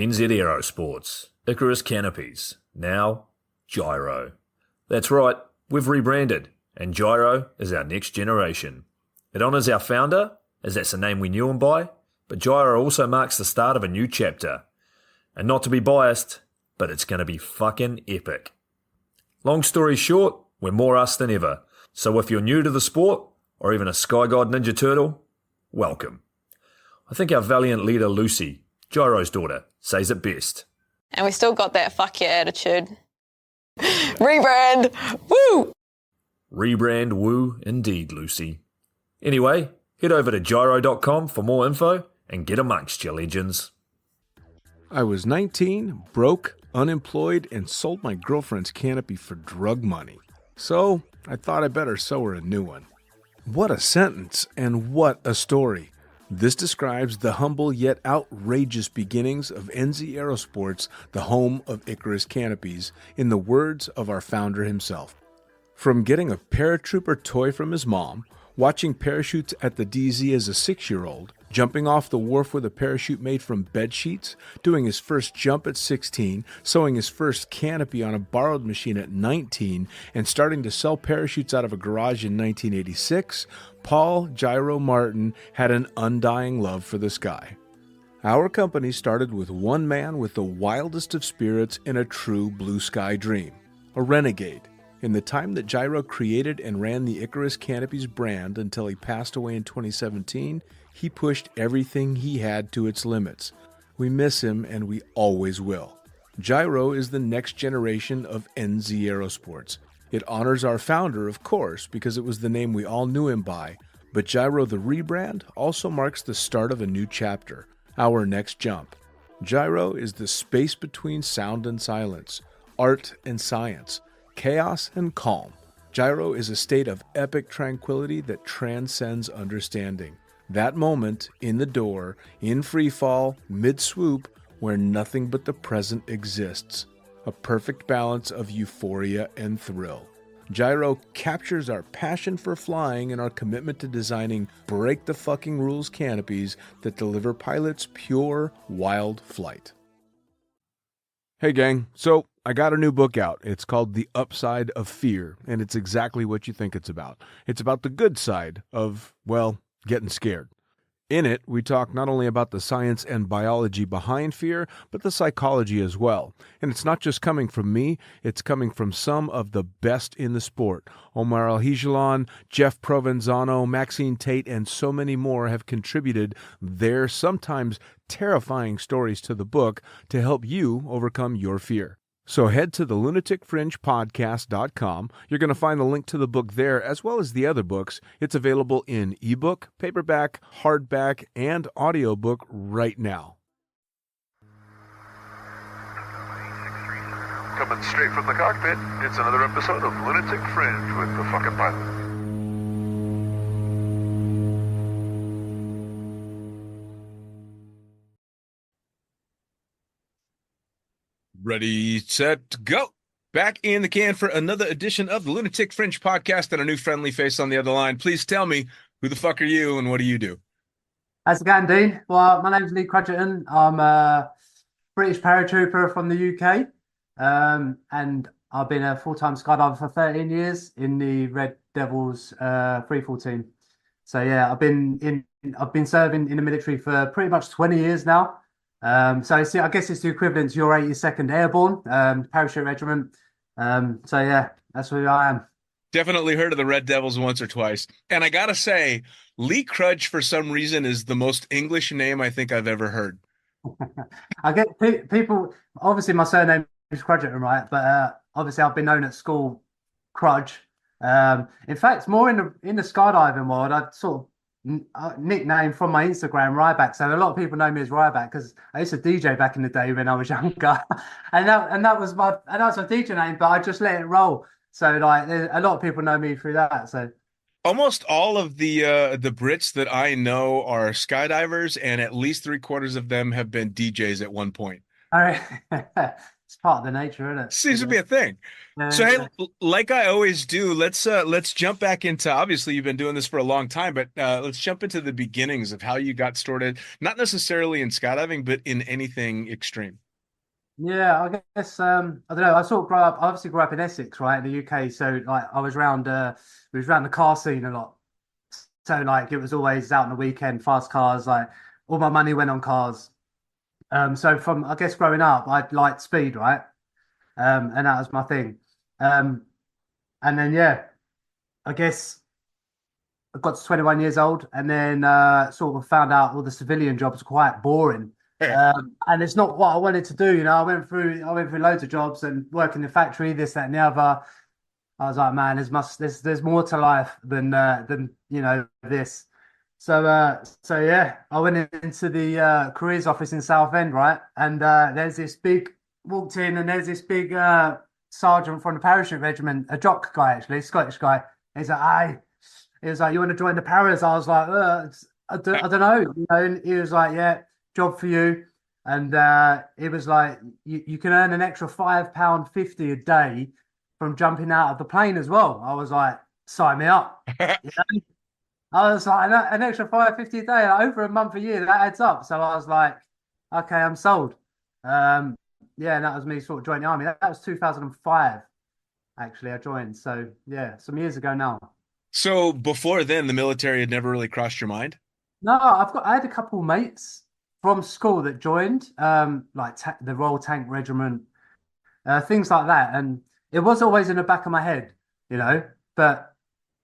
NZ Aerosports, Icarus Canopies, now Gyro. That's right, we've rebranded, and Gyro is our next generation. It honours our founder, as that's the name we knew him by, but Gyro also marks the start of a new chapter. And not to be biased, but it's going to be fucking epic. Long story short, we're more us than ever, so if you're new to the sport, or even a Sky God Ninja Turtle, welcome. I think our valiant leader Lucy, Gyro's daughter, says it best. And we still got that fuck yeah attitude. Rebrand! Woo! Rebrand woo indeed, Lucy. Anyway, head over to gyro.com for more info and get amongst you legends. I was 19, broke, unemployed, and sold my girlfriend's canopy for drug money. So I thought I better sew her a new one. What a sentence, and what a story. This describes the humble yet outrageous beginnings of NZ Aerosports, the home of Icarus Canopies, in the words of our founder himself. From getting a paratrooper toy from his mom, watching parachutes at the DZ as a 6-year-old, jumping off the wharf with a parachute made from bed sheets, doing his first jump at 16, sewing his first canopy on a borrowed machine at 19, and starting to sell parachutes out of a garage in 1986, Paul Gyro Martin had an undying love for the sky. Our company started with one man with the wildest of spirits and a true blue sky dream, a renegade. In the time that Gyro created and ran the Icarus Canopies brand until he passed away in 2017, he pushed everything he had to its limits. We miss him, and we always will. Gyro is the next generation of NZ Aerosports. It honors our founder, of course, because it was the name we all knew him by, but Gyro the rebrand also marks the start of a new chapter, our next jump. Gyro is the space between sound and silence, art and science, chaos and calm. Gyro is a state of epic tranquility that transcends understanding. That moment, in the door, in free fall, mid-swoop, where nothing but the present exists. A perfect balance of euphoria and thrill. Gyro captures our passion for flying and our commitment to designing break-the-fucking-rules canopies that deliver pilots pure, wild flight. Hey gang, so I got a new book out. It's called The Upside of Fear, and it's exactly what you think it's about. It's about the good side of, well, getting scared. In it, we talk not only about the science and biology behind fear, but the psychology as well. And it's not just coming from me, it's coming from some of the best in the sport. Omar Alhigelan, Jeff Provenzano, Maxine Tate, and so many more have contributed their sometimes terrifying stories to the book to help you overcome your fear. So head to the lunaticfringepodcast.com. You're going to find the link to the book there, as well as the other books. It's available in ebook, paperback, hardback, and audiobook right now. Coming straight from the cockpit, it's another episode of Lunatic Fringe with the fucking pilot. Ready, set, go. Back in the can for another edition of the Lunatic Fringe podcast and a new friendly face on the other line. Please tell me, who the fuck are you and what do you do? How's it going, Dean? Well, my name's Lee Crudgington. I'm a British paratrooper from the UK. And I've been a full-time skydiver for 13 years in the Red Devils freefall team. So yeah, I've been serving in the military for pretty much 20 years now. So I guess it's the equivalent to your 82nd Airborne parachute regiment. So yeah, that's who I am. Definitely heard of the Red Devils once or twice. And I gotta say, Lee Crudge, for some reason, is the most English name I think I've ever heard. I get people, obviously my surname is Crudgington, right? But obviously I've been known at school Crudge. In fact, more in the skydiving world, I'd sort of nickname from my Instagram Ryback, so a lot of people know me as Ryback because I used to DJ back in the day when I was younger, and that was my DJ name, but I just let it roll. So like, a lot of people know me through that. So almost all of the Brits that I know are skydivers, and at least 3/4 of them have been DJs at one point. all right. It's part of the nature, isn't it? Seems to be a thing. So hey, Yeah. like I always do, let's jump back into, obviously you've been doing this for a long time, but let's jump into the beginnings of how you got started, not necessarily in skydiving, but in anything extreme. Yeah, I guess I don't know. I sort of obviously grew up in Essex, right, in the UK. So like I was around we was around the car scene a lot. So like it was always out on the weekend, fast cars, like all my money went on cars. So from I guess growing up, I liked speed, right? And that was my thing. Um, and then yeah, I guess I got to 21 years old and then sort of found out all the civilian jobs are quite boring. And it's not what I wanted to do. I went through loads of jobs and work in the factory, this, that, and the other. I was like, man, there's more to life than this. So yeah, I went into the careers office in Southend, right? And there's this big walked in, and there's this big sergeant from the parachute regiment, a jock guy actually, Scottish guy. He's like, "Aye," he was like, "You want to join the paras?" I was like, I don't know, And he was like, "Yeah, job for you." And it was like, you can earn an extra £5.50 a day from jumping out of the plane as well. I was like, sign me up. I was like, an extra 550 a day over a month a year, that adds up. So I was like, okay, I'm sold. Yeah, and that was me sort of joining the army. That was 2005, actually, I joined. So yeah, some years ago now. So before then, the military had never really crossed your mind? No, I had a couple of mates from school that joined, like ta the Royal Tank Regiment, things like that. And it was always in the back of my head, but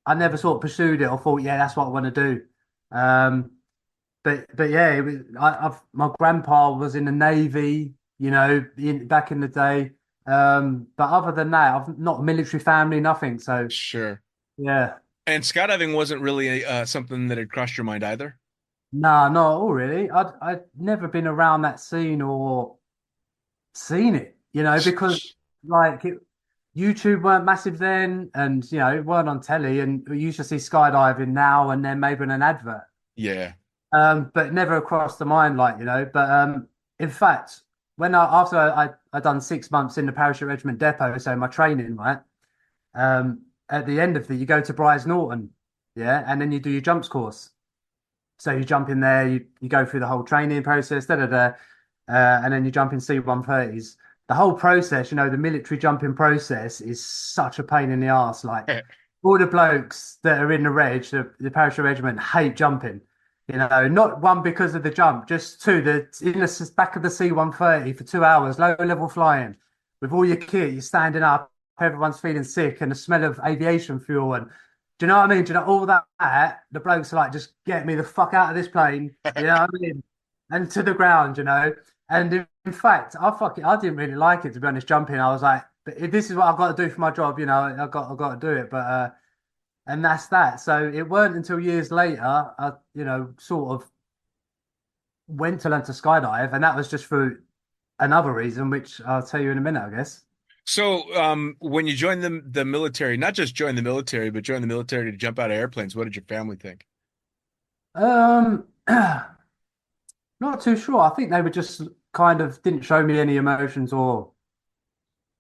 I never sort of pursued it or thought, yeah, that's what I want to do. Um, but yeah, it was, my grandpa was in the Navy, back in the day. But other than that, I've not a military family, nothing. So Sure. yeah, And skydiving wasn't really something that had crossed your mind either? no, not at all really. I'd never been around that scene or seen it, because like YouTube weren't massive then, and it weren't on telly, and we used to see skydiving now and then maybe in an advert. Yeah. But never crossed the mind, But in fact, after I done 6 months in the parachute regiment depot, so my training, right? At the end of you go to Bryce Norton, yeah, and then you do your jumps course. So you jump in there, you go through the whole training process, and then you jump in C-130s. The whole process, the military jumping process is such a pain in the ass. Like all the blokes that are in the the parachute regiment hate jumping. Not one because of the jump, just two, in the back of the C-130 for 2 hours, low level flying, with all your kit, you're standing up, everyone's feeling sick, and the smell of aviation fuel. And do you know what I mean? Do you know all that? The blokes are like, just get me the fuck out of this plane. You know what I mean? And to the ground. And in fact, I didn't really like it, to be honest, jumping. I was like, but if this is what I've got to do for my job, I've got to do it. But and that's that. So it weren't until years later, I sort of went to learn to skydive, and that was just for another reason, which I'll tell you in a minute, I guess. So, when you joined the military, not just join the military, but join the military to jump out of airplanes, what did your family think? Um, not too sure. I think they were just kind of didn't show me any emotions, or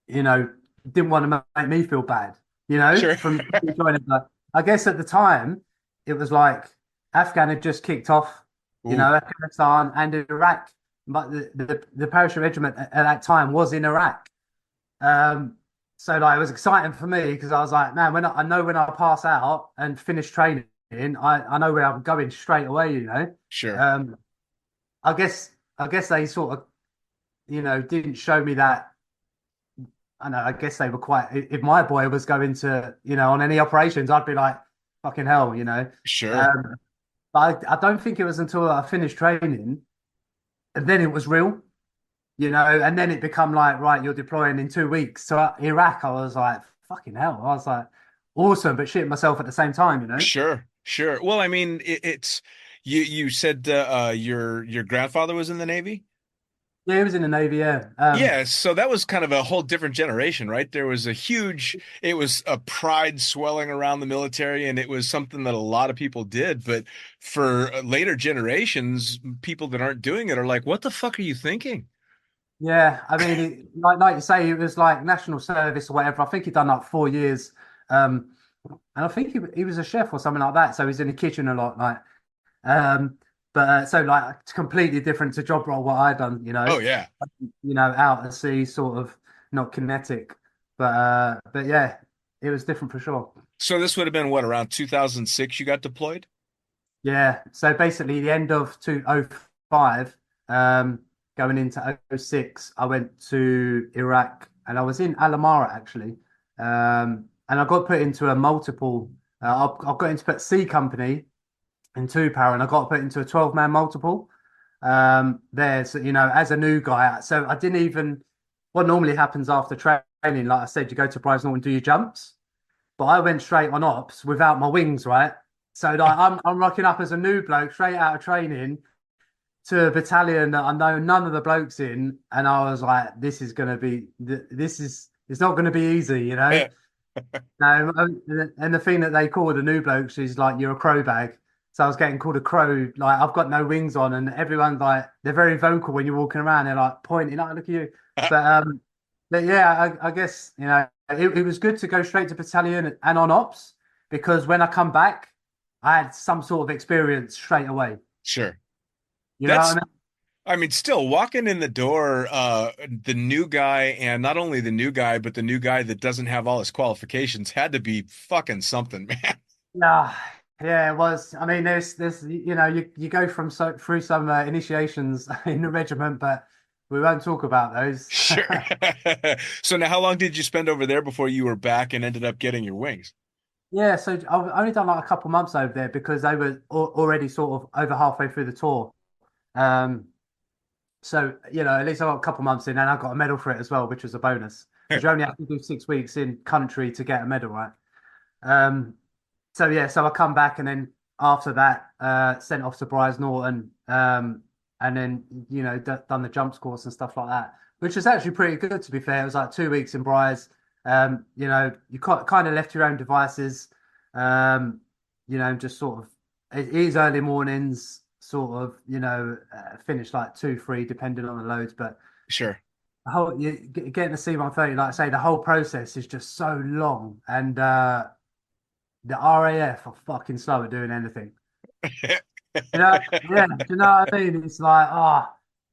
you know, didn't want to make me feel bad, Sure. from joining. But I guess at the time, it was like Afghan had just kicked off, Ooh, Afghanistan and Iraq. But the parachute regiment at that time was in Iraq. Um, so like it was exciting for me because I was like, man, I know when I pass out and finish training, I know where I'm going straight away. sure. Um, I guess they sort of, didn't show me that. I know. I guess they were quite. If my boy was going to, on any operations, I'd be like, fucking hell. Sure. Um, but I don't think it was until I finished training, and then it was real. And then it become like, right, you're deploying in 2 weeks. So Iraq, I was like, fucking hell. I was like, awesome, but shitting myself at the same time. Sure. Sure. Well, I mean, it's you said your grandfather was in the Navy? Yeah, he was in the Navy, yeah. Yeah, so that was kind of a whole different generation, right? There was it was a pride swelling around the military, and it was something that a lot of people did. But for later generations, people that aren't doing it are like, what the fuck are you thinking? Yeah, I mean, like you say, it was like national service or whatever. I think he'd done like 4 years, um, and I think he was a chef or something like that. So he's in the kitchen a lot, like. Um, but so like it's completely different to job role what I done. Oh yeah. Out at sea, sort of not kinetic, but yeah, it was different for sure. So this would have been what, around 2006 you got deployed? Yeah. So basically, the end of 2005, going into '06, I went to Iraq and I was in Alamara actually. And I got put into a multiple. I got into put C company in two power, and I got put into a 12-man multiple. There's as a new guy, so I didn't even. What normally happens after training, like I said, you go to Prize Norton and do your jumps, but I went straight on ops without my wings, right? So like I'm rocking up as a new bloke straight out of training to a battalion that I know none of the blokes in, and I was like, this is gonna be this is it's not gonna be easy, you know. No, and the thing that they call the new blokes is like you're a crow bag. So I was getting called a crow, like I've got no wings on, and everyone's like they're very vocal when you're walking around. They're like pointing, like, look at you. But but yeah, I guess it was good to go straight to battalion and on ops because when I come back, I had some sort of experience straight away. Sure. You know what I That's mean? I mean, still walking in the door, the new guy, and not only the new guy, but the new guy that doesn't have all his qualifications had to be fucking something, man. Yeah, yeah, it was. I mean, there's you go from through some initiations in the regiment, but we won't talk about those. Sure. So now how long did you spend over there before you were back and ended up getting your wings? Yeah, so I've only done like a couple months over there because they were already sort of over halfway through the tour. Um, so at least I got a couple months in, and I got a medal for it as well, which was a bonus because you only have to do 6 weeks in country to get a medal, right? Um, so yeah, so I come back and then after that, sent off to Brize Norton, and then done the jumps course and stuff like that, which was actually pretty good to be fair. It was like 2 weeks in Brize. You kind of left your own devices. Just sort of it is early mornings, sort of finish like 2, 3, depending on the loads, but. Sure. Getting the C-130, like I say, the whole process is just so long, and the RAF are fucking slow at doing anything. Yeah, do you know what I mean? It's like,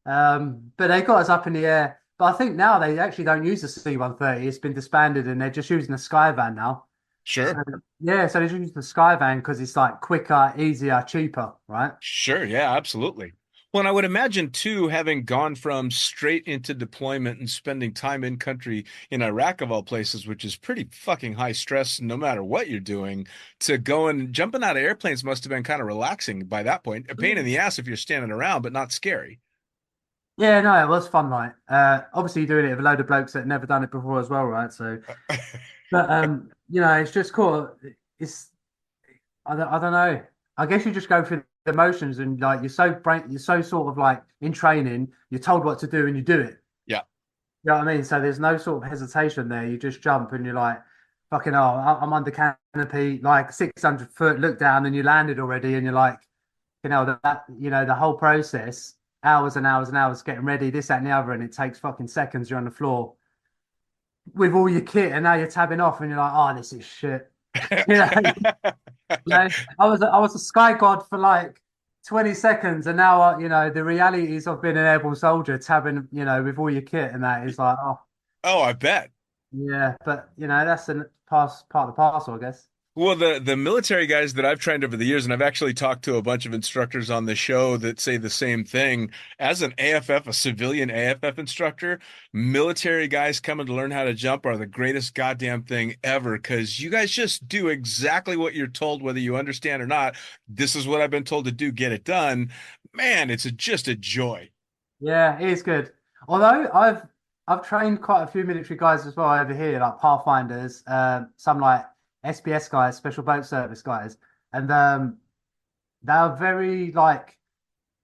but they got us up in the air. But I think now they actually don't use the C-130. It's been disbanded and they're just using the Skyvan now. So, Sure. yeah, so they just use the Skyvan because it's like quicker, easier, cheaper, right? Sure. Yeah, absolutely. Well, and I would imagine too, having gone from straight into deployment and spending time in country in Iraq of all places, which is pretty fucking high stress no matter what you're doing, to going jumping out of airplanes must have been kind of relaxing by that point. A pain in the ass if you're standing around, but not scary. Yeah, no, it was fun, right? Obviously you're doing it with a load of blokes that had never done it before as well, right? So, but it's just cool. It's I don't know. I guess you just go through the motions and like you're so sort of like in training, you're told what to do and you do it. Yeah. You know what I mean? So there's no sort of hesitation there. You just jump and you're like, fucking hell, I'm under canopy, like 600 foot, look down and you landed already and you're like, the whole process, hours and hours and hours getting ready, this, that, and the other, and it takes fucking seconds. You're on the floor with all your kit and now you're tabbing off and you're like, oh, this is shit. You know, I was a sky god for like 20 seconds, and now the realities of being an airborne soldier, tabbing, with all your kit and that is like, oh Oh, I bet. yeah, but that's a part of the parcel, I guess. Well, the military guys that I've trained over the years, and I've actually talked to a bunch of instructors on the show that say the same thing. As an AFF, a civilian AFF instructor, military guys coming to learn how to jump are the greatest goddamn thing ever because you guys just do exactly what you're told, whether you understand or not. This is what I've been told to do, get it done. Man, just a joy. Yeah, it is good. Although I've trained quite a few military guys as well over here, like pathfinders, some like SBS guys, special boat service guys, and they're very like,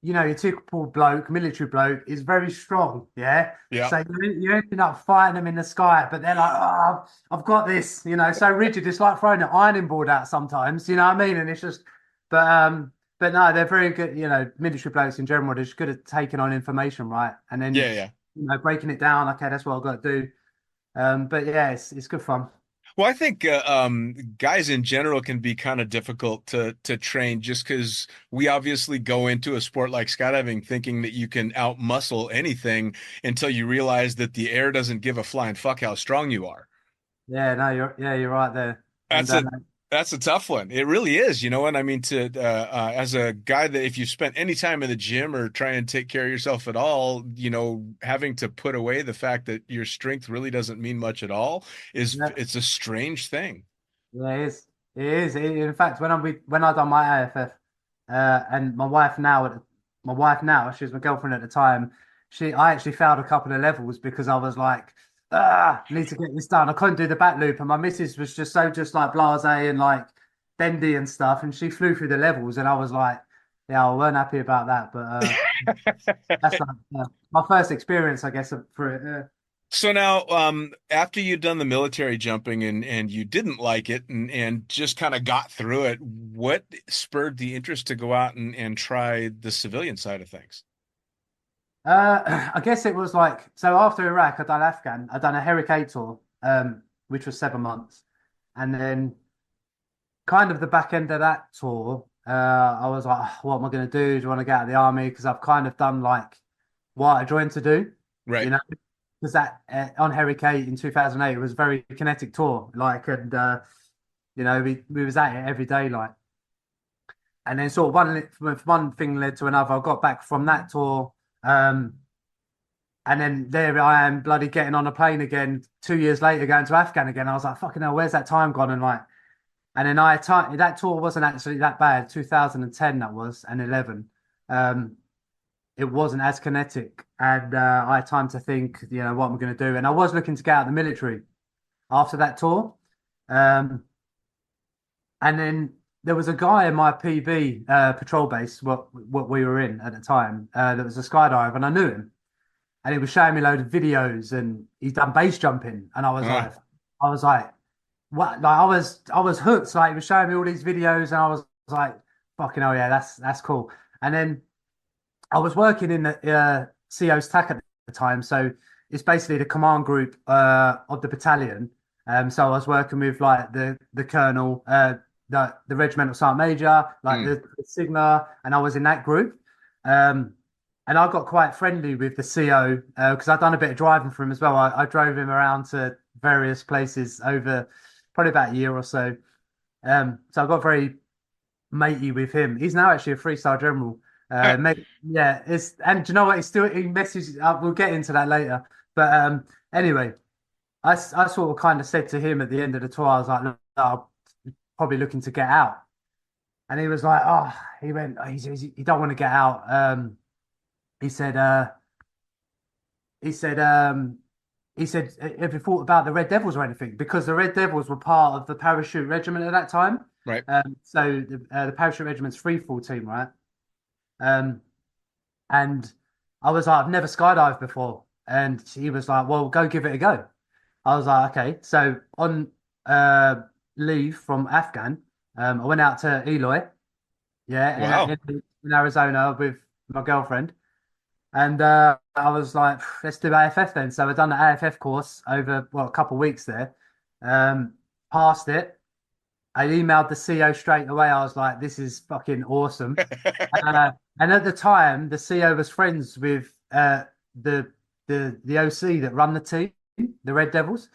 your typical bloke, military bloke, is very strong, yeah. Yeah. So you ending up fighting them in the sky, but they're like, oh, I've got this, so rigid. It's like throwing an ironing board out sometimes, you know what I mean? And it's just, but no, they're very good, military blokes in general. They're just good at taking on information, right? And then Yeah, yeah. breaking it down. Okay, that's what I've got to do. But yeah, it's good fun. Well, I think guys in general can be kind of difficult to train just because we obviously go into a sport like skydiving thinking that you can outmuscle anything until you realize that the air doesn't give a flying fuck how strong you are. Yeah, no, you're right there. And That's a tough one. It really is, you know what I mean? To as a guy that if you spent any time in the gym or try and take care of yourself at all, having to put away the fact that your strength really doesn't mean much at all yeah, it's a strange thing. yeah, it is. It is. In fact, when I done my AFF, and my wife now, she was my girlfriend at the time. I actually failed a couple of levels because I was like, I need to get this done. I couldn't do the back loop, and my missus was just like blasé and like bendy and stuff, and she flew through the levels, and I was like, yeah, I weren't happy about that, but that's like my first experience, I guess, for it. So now, after you'd done the military jumping and you didn't like it and just kind of got through it, what spurred the interest to go out and try the civilian side of things? I guess it was like so after Iraq, I done a Herrick tour, which was 7 months, and then kind of the back end of that tour, I was like, "Oh, what am I going to do? Do you want to get out of the army?" Because I've kind of done like what I joined to do, you Right. know, because that on Herrick in 2008, it was a very kinetic tour, like, and we was at it every day, like, and then sort of one thing led to another. I got back from that tour. Um, And then there I am, bloody getting on a plane again 2 years later, going to Afghan again. I was like, fucking hell, where's that time gone? And like, and then that tour wasn't actually that bad. 2010 that was, and 11. Um, it wasn't as kinetic, and I had time to think, what I'm going to do. And I was looking to get out of the military after that tour. Um, and then there was a guy in my PB patrol base, what we were in at the time, that was a skydiver, and I knew him and he was showing me a load of videos and he's done base jumping and Uh, I was like what like I was hooked, like he was showing me all these videos and I was like fucking hell, yeah, that's cool. And then I was working in the CO's TAC at the time, so it's basically the command group of the battalion. So I was working with like the colonel, the regimental sergeant major, like mm. the Sigma, and I was in that group. Um, and I got quite friendly with the CO because I'd done a bit of driving for him as well. I drove him around to various places over probably about a year or so. So I got very matey with him. He's now actually a three-star general. Yeah, and do you know what? He messages. We'll get into that later. But anyway, I sort of kind of said to him at the end of the tour, I was like, look, I'm probably looking to get out, and he was like, oh, he went, he don't want to get out. He said, he said, he said, have you thought about the Red Devils or anything? Because the Red Devils were part of the parachute regiment at that time. Right. So the parachute regiment's free fall team, right? Um, and I was like, I've never skydived before. And he was like, well, go give it a go. I was like, okay. So on leave from Afghan, I went out to Eloy, yeah, Wow. in Arizona with my girlfriend. And I was like, let's do AFF then. So I've done the AFF course over, well, a couple of weeks there. Passed it. I emailed the CO straight away. I was like, this is fucking awesome. And at the time, the CO was friends with the the OC that run the team, the Red Devils.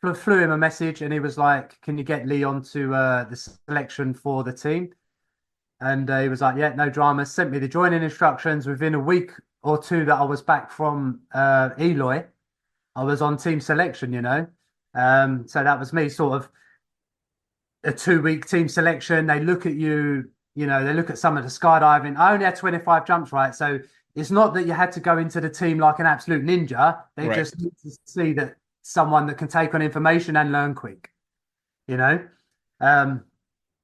Flew him a message and he was like, can you get Lee onto the selection for the team? And he was like, yeah, no drama. Sent me the joining instructions within a week or two that I was back from Eloy. I was on team selection. So that was me, sort of a 2 week team selection. They look at you, they look at some of the skydiving. I only had 25 jumps, right? So it's not that you had to go into the team like an absolute ninja. They Right. just need to see that someone that can take on information and learn quick, you know? Um,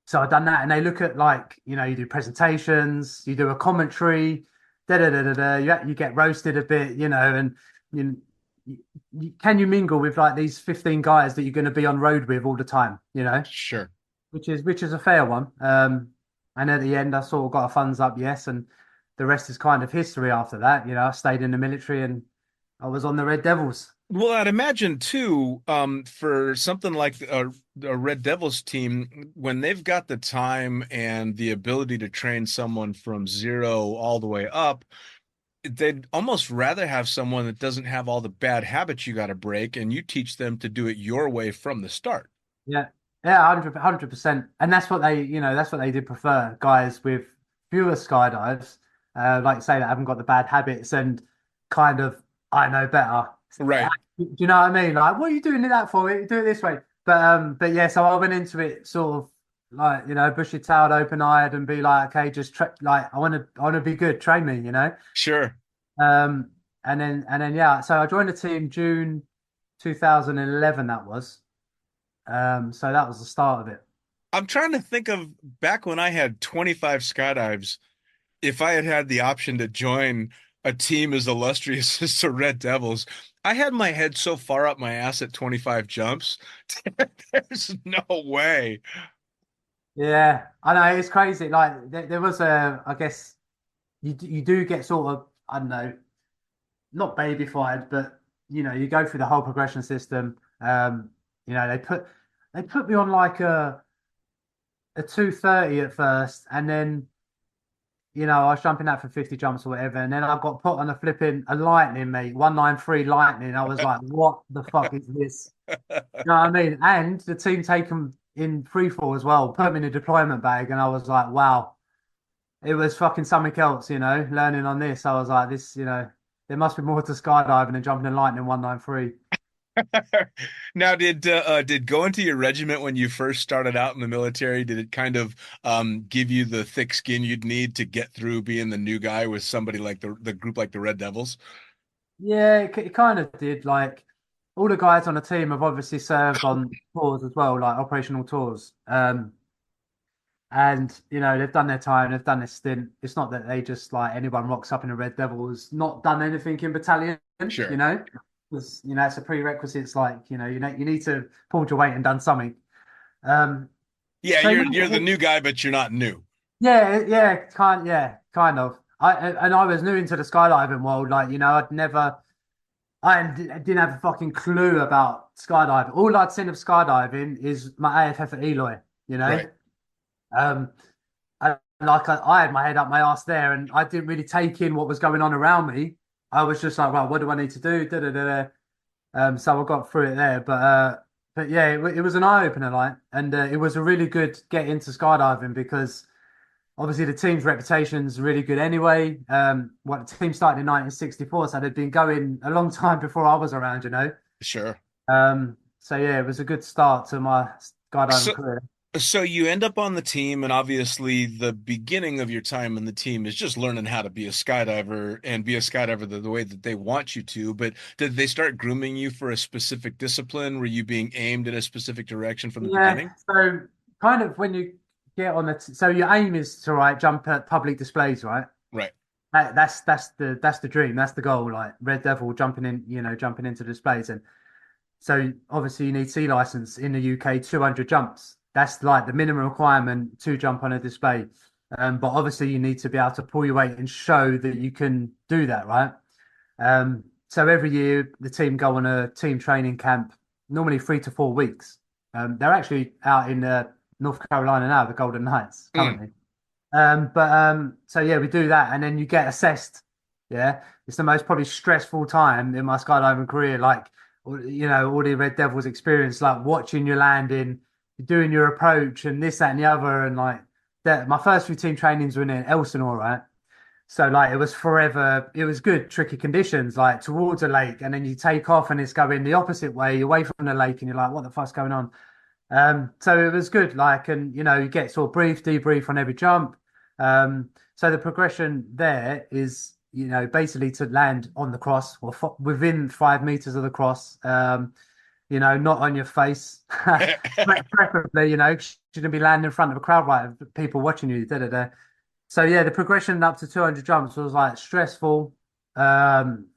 so I've done that, and they look at like, you do presentations, you do a commentary, da da da da da. You get roasted a bit, and you, can you mingle with like these 15 guys that you're going to be on road with all the time, Sure. which is a fair one. And at the end, I sort of got a thumbs up, yes, and the rest is kind of history after that. I stayed in the military and I was on the Red Devils. Well, I'd imagine too, for something like a Red Devils team, when they've got the time and the ability to train someone from zero all the way up, they'd almost rather have someone that doesn't have all the bad habits you got to break, and you teach them to do it your way from the start. Yeah, yeah, 100%. And that's what that's what they did prefer, guys with fewer skydives, like you say, that haven't got the bad habits and kind of, I know better. Right. Do you know what I mean? Like, what are you doing that for? You do it this way. But yeah, so I went into it sort of like, bushy-tailed, open-eyed, and be like, okay, just like I want to be good, train me, Sure. Um, and then yeah, so I joined the team June 2011. That was. So that was the start of it. I'm trying to think of back when I had 25 skydives, if I had had the option to join a team as illustrious as the Red Devils, I had my head so far up my ass at 25 jumps. There's no way. Yeah, I know it's crazy. Like there was I guess you do get sort of, I don't know, not babyfied, but you go through the whole progression system. They put me on like a 230 at first, and then I was jumping out for 50 jumps or whatever, and then I got put on a lightning, mate, 193 lightning. I was like, what the fuck is this? You know what I mean? And the team taken in free fall as well, put me in a deployment bag, and I was like, wow, it was fucking something else, learning on this. I was like, there must be more to skydiving than jumping in lightning 193. Now, did going to your regiment when you first started out in the military, did it kind of give you the thick skin you'd need to get through being the new guy with somebody like the group like the Red Devils? Yeah, it kind of did. Like all the guys on the team have obviously served on tours as well, like operational tours. And they've done their time, they've done their stint. It's not that they just like anyone rocks up in a Red Devils, not done anything in battalion, Sure. because it's a prerequisite. It's like you need to pull your weight and done something. Um, Yeah, so you're the new guy, but you're not new. yeah, kind of. I was new into the skydiving world. Like didn't have a fucking clue about skydiving. All I'd seen of skydiving is my AFF at Eloy. You know. Right. Um, and like I had my head up my ass there, and I didn't really take in what was going on around me. I was just like, well, what do I need to do? Da, da, da, da. So I got through it there, but yeah, it was an eye opener, like, and it was a really good get into skydiving because obviously the team's reputation's really good anyway. What the team started in 1964, so they'd been going a long time before I was around. Sure. So yeah, it was a good start to my skydiving So career. So you end up on the team, and obviously the beginning of your time in the team is just learning how to be a skydiver and be a skydiver the way that they want you to. But did they start grooming you for a specific discipline? Were you being aimed in a specific direction from the Yeah, beginning? so kind of when you get on so your aim is to jump at public displays, right? Right. That's the dream, that's the goal. Like Red Devil jumping in, jumping into displays, and so obviously you need C license in the UK, 200 jumps. That's like the minimum requirement to jump on a display. But obviously you need to be able to pull your weight and show that you can do that, right? So every year the team go on a team training camp, normally 3 to 4 weeks. They're actually out in North Carolina now, the Golden Knights Mm, currently. So yeah, we do that, and then you get assessed. Yeah, it's the most probably stressful time in my skydiving career. Like, all the Red Devils experience, like watching you landing, doing your approach, and this, that, and the other, and like that. My first few team trainings were in Elsinore, right? So like it was forever. It was good, tricky conditions, like towards a lake, and then you take off, and it's going the opposite way, away from the lake, and you're like, what the fuck's going on? So it was good, like, and you get sort of debrief on every jump. So the progression there is, basically to land on the cross or within 5 meters of the cross. Not on your face, preferably. Shouldn't be landing in front of a crowd, right? Of people watching you. Da da da. So yeah, the progression up to 200 jumps was like stressful. Um,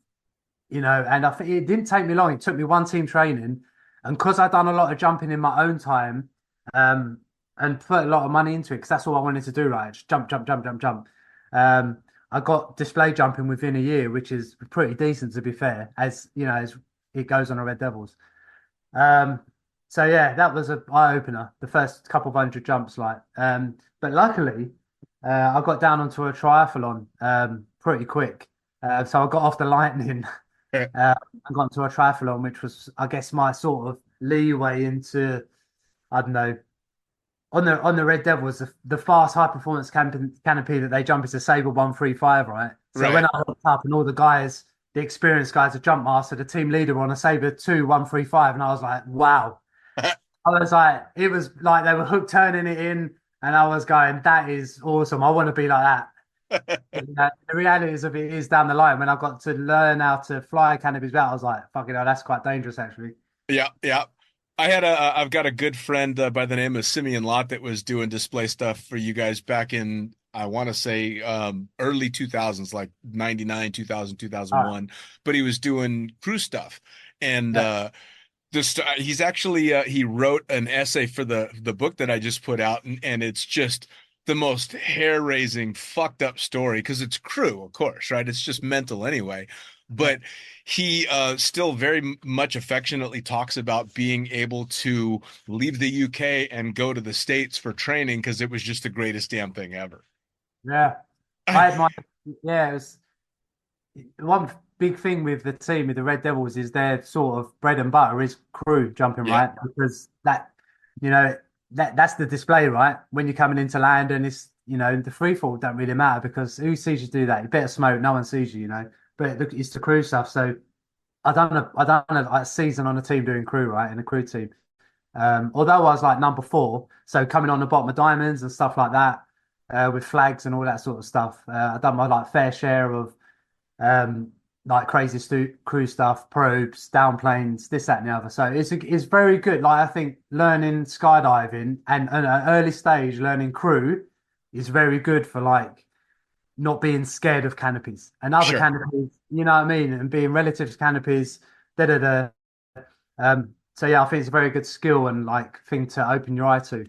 and I think it didn't take me long. It took me one team training, and because I'd done a lot of jumping in my own time, um, and put a lot of money into it, because that's all I wanted to do, right? Just jump, jump, jump, jump, jump. Um, I got display jumping within a year, which is pretty decent to be fair, as you know, as it goes on the Red Devils. Um, so yeah, that was a eye opener. The first couple of hundred jumps, like, but luckily, I got down onto a triathlon pretty quick. So I got off the lightning and got into a triathlon, which was, I guess, my sort of leeway into, I don't know, on the Red Devils, the fast high performance canopy that they jump is a Sabre 135, right? So when Right. I looked up and all the guys, the experienced guys, the jump master, the team leader were on a Sabre 2 135, and I was like, wow. I was like, it was like they were hook turning it in, and I was going, that is awesome. I want to be like that. But, the reality is of it is down the line when I got to learn how to fly canopies out, I was like, fucking hell, that's quite dangerous actually. Yeah, yeah. I've got a good friend by the name of Simeon Lott that was doing display stuff for you guys back in, I want to say, early 2000s, like 99, 2000, Oh, 2001. But he was doing crew stuff. And yeah, he's actually he wrote an essay for the book that I just put out, and it's just the most hair-raising, fucked up story because it's crew, of course, right? It's just mental anyway. yeah, But he still very much affectionately talks about being able to leave the UK and go to the States for training because it was just the greatest damn thing ever. yeah. I had my yeah. It was one big thing with the team with the Red Devils is their sort of bread and butter is crew jumping, Yeah, right? Because that, you know, that's the display, right? When you're coming into land and it's, the free fall don't really matter because who sees you do that? You better smoke, no one sees you, you know. But it's the crew stuff. So I done a season on a team doing crew, right, in a crew team. Although I was like number four, so coming on the bottom of diamonds and stuff like that, with flags and all that sort of stuff. I've done my like fair share of um, like crazy crew stuff, probes, downplanes, this, that, and the other. So it's very good. Like I think learning skydiving and at an early stage learning crew is very good for like not being scared of canopies and other sure. canopies. You know what I mean? And being relative to canopies. Da da da. So yeah, I think it's a very good skill and like thing to open your eye to.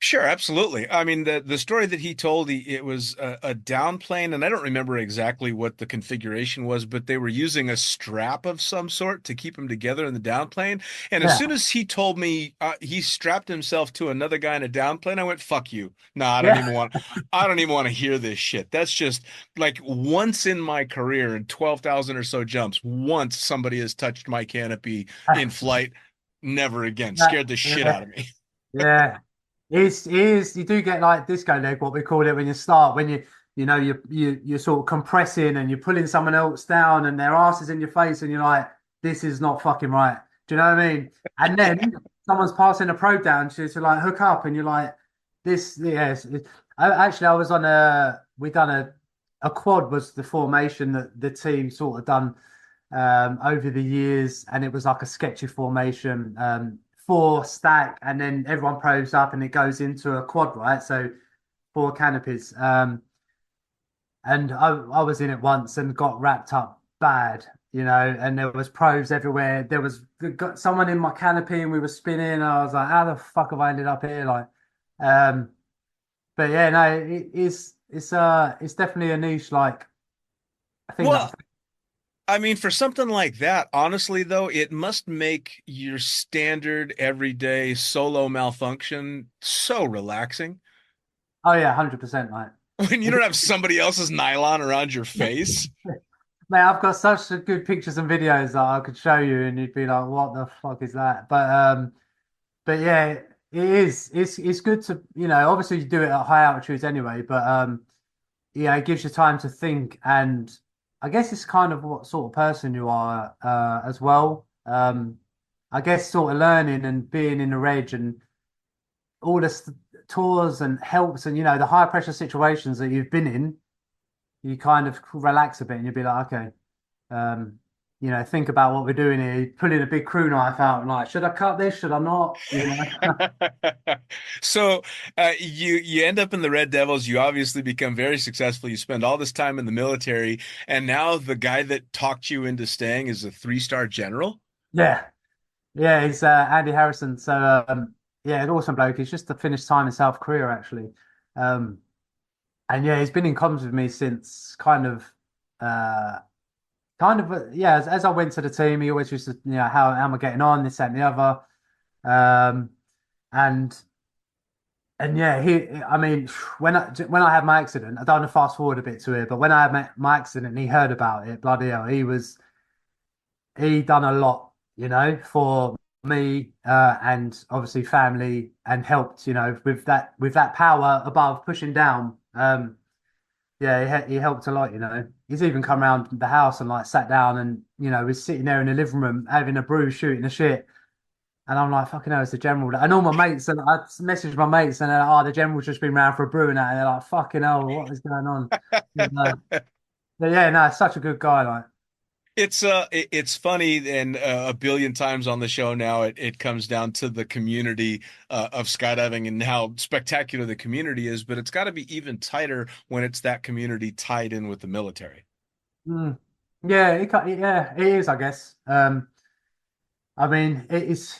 Sure, absolutely. I mean, the story that he told, it was a downplane, and I don't remember exactly what the configuration was, but they were using a strap of some sort to keep them together in the downplane. And as Yeah, soon as he told me he strapped himself to another guy in a downplane, I went, "Fuck you! No, yeah. I don't even want to hear this shit. That's just like once in my career in 12,000 or so jumps, once somebody has touched my canopy in flight, never again. Scared the shit out Yeah. of me." Yeah. It is you do get like disco leg, what we call it when you start, when you're sort of compressing and you're pulling someone else down and their ass is in your face and you're like, this is not fucking right. Do you know what I mean? And then someone's passing a probe down to like hook up and you're like, this, yes. Actually, I was on we done a quad was the formation that the team sort of done over the years, and it was like a sketchy formation, four stack, and then everyone probes up, and it goes into a quad, right? So four canopies. And I was in it once and got wrapped up bad, and there was probes everywhere. There was got someone in my canopy, and we were spinning. And I was like, how the fuck have I ended up here? Like, um, but yeah, no, it's definitely a niche. Like, I think Well, that. I mean, for something like that, honestly, though, it must make your standard everyday solo malfunction so relaxing Oh yeah, 100%, right. when you don't have somebody else's nylon around your face. Mate, I've got such good pictures and videos that I could show you, and you'd be like, "What the fuck is that?" But yeah, it is. It's good to obviously you do it at high altitudes anyway, but yeah, it gives you time to think, and I guess it's kind of what sort of person you are as well. I guess sort of learning and being in the reg and all the tours and helps and the high pressure situations that you've been in, you kind of relax a bit and you'll be like, okay. Um, think about what we're doing here. Pulling a big crew knife out and like, should I cut this? Should I not? So you end up in the Red Devils. You obviously become very successful. You spend all this time in the military, and now the guy that talked you into staying is a three-star general. Yeah, yeah. He's Andy Harrison. So yeah, an awesome bloke. He's just finished time in South Korea actually. Um, and yeah, he's been in comms with me since uh, yeah. As I went to the team, he always used to, how am I getting on, this, that, and the other. Um, and yeah, I mean, when I had my accident, I don't want to fast forward a bit to it, but when I had my accident, he heard about it. Bloody hell, he done a lot, for me, and obviously family, and helped, with that power above pushing down. Yeah, he helped a lot. He's even come around the house and like sat down and was sitting there in the living room having a brew, shooting the shit. And I'm like, fucking hell, it's the general. And all my mates, and I messaged my mates, and they're like, oh, the general's just been round for a brew and that. And they're like, fucking hell, what is going on? But yeah, no, such a good guy. Like, It's funny, and a billion times on the show now it comes down to the community of skydiving and how spectacular the community is, but it's got to be even tighter when it's that community tied in with the military. mm, yeah, yeah, it is, I guess. I mean, it's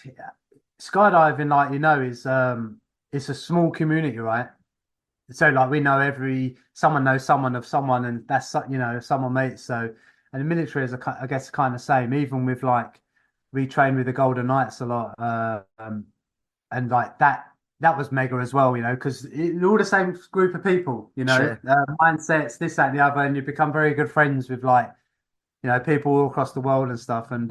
skydiving, like is it's a small community, right? So like we know someone knows someone of someone, and that's someone mates. So, and the military is I guess kind of same. Even with like we train with the Golden Knights a lot, and like that was mega as well, because all the same group of people, Sure. mindsets, this, that, and the other, and you become very good friends with like people all across the world and stuff, and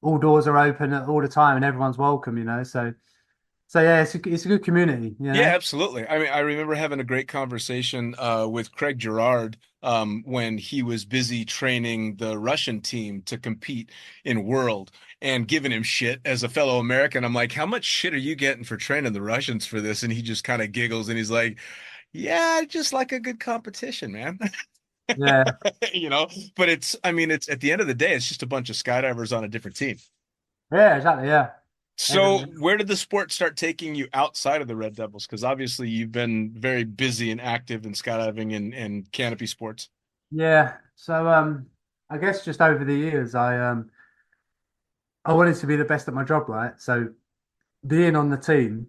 all doors are open all the time, and everyone's welcome, so yeah, it's a good community, Yeah, absolutely. I mean, I remember having a great conversation with Craig Girard when he was busy training the Russian team to compete in World and giving him shit as a fellow American. I'm like, how much shit are you getting for training the Russians for this? And he just kind of giggles and he's like, yeah, I just like a good competition, man. Yeah, You know, but I mean, it's at the end of the day, it's just a bunch of skydivers on a different team. yeah, exactly, yeah. So, Every, where did the sport start taking you outside of the Red Devils? Because obviously you've been very busy and active in skydiving and canopy sports. yeah. So I guess just over the years, I wanted to be the best at my job, right? So being on the team,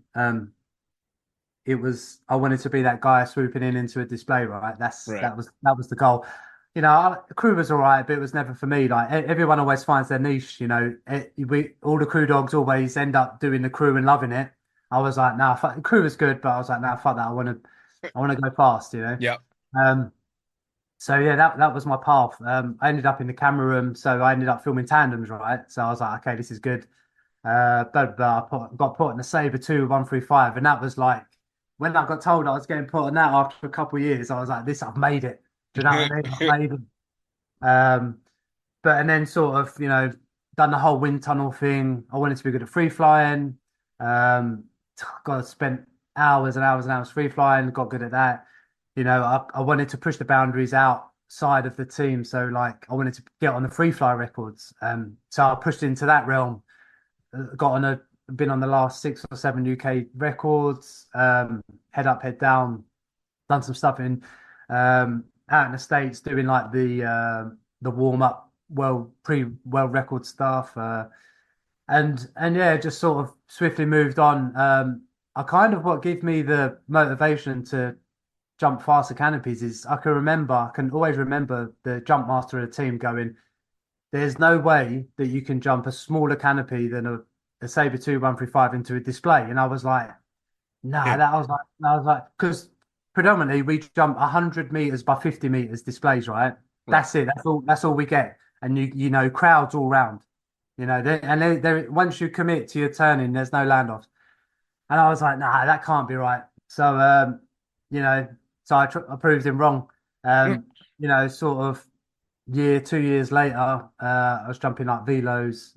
it was I wanted to be that guy swooping in into a display, right? Right. that was the goal. The crew was all right, but it was never for me. Like everyone always finds their niche. We all the crew dogs always end up doing the crew and loving it. I was like, nah, fuck, the crew was good, but I was like, nah, fuck that. I want to go fast. Yeah. Um, so yeah, that was my path. I ended up in the camera room, so I ended up filming tandems, right? So I was like, okay, this is good. But got put in the Sabre 2 135, and that was like when I got told I was getting put on that after a couple of years, I was like, this, I've made it. Do you know what I mean? I've made it. Um, but and then sort of, done the whole wind tunnel thing. I wanted to be good at free flying. Um, God, spent hours and hours and hours free flying, got good at that. I wanted to push the boundaries outside of the team. So like I wanted to get on the free fly records. So I pushed into that realm, got on been on the last 6 or 7 UK records, head up, head down, done some stuff out in the States doing like the warm up world record stuff, and yeah, just sort of swiftly moved on. I kind of what gave me the motivation to jump faster canopies is I can always remember the jump master of the team going, there's no way that you can jump a smaller canopy than a Sabre 2 135 into a display. And I was like, nah, because predominantly we jump 100 meters by 50 meters displays, right? Right. That's it. That's all we get. And crowds all round, once you commit to your turning, there's no land offs. And I was like, nah, that can't be right. So, you know, so I proved him wrong. Um, sort of 2 years later, I was jumping like velos,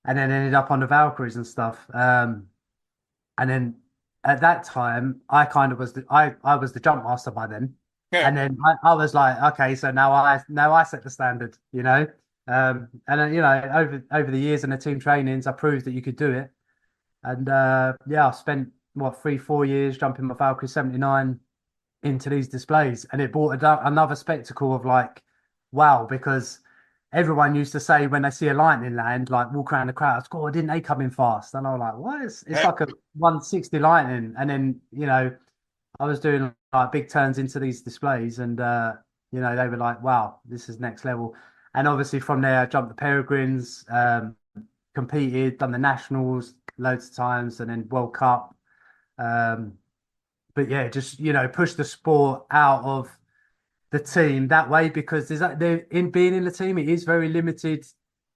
and then ended up on the Valkyries and stuff. And then at that time, I kind of was I was the jump master by then. Yeah. And then I was like, okay, so now I set the standard, and then, over the years and the team trainings, I proved that you could do it. And yeah, I spent what 3 4 years jumping my Valkyrie 79 into these displays, and it brought another spectacle of like, wow, because everyone used to say when they see a lightning land, like walk around the crowd, God, didn't they come in fast? And I was like, what? It's like a 160 lightning, and then I was doing like big turns into these displays, and they were like, "Wow, this is next level." And obviously from there, I jumped the Peregrines, competed, done the nationals loads of times, and then World Cup. Um, but yeah, just push the sport out of the team that way because in being in the team, it is very limited.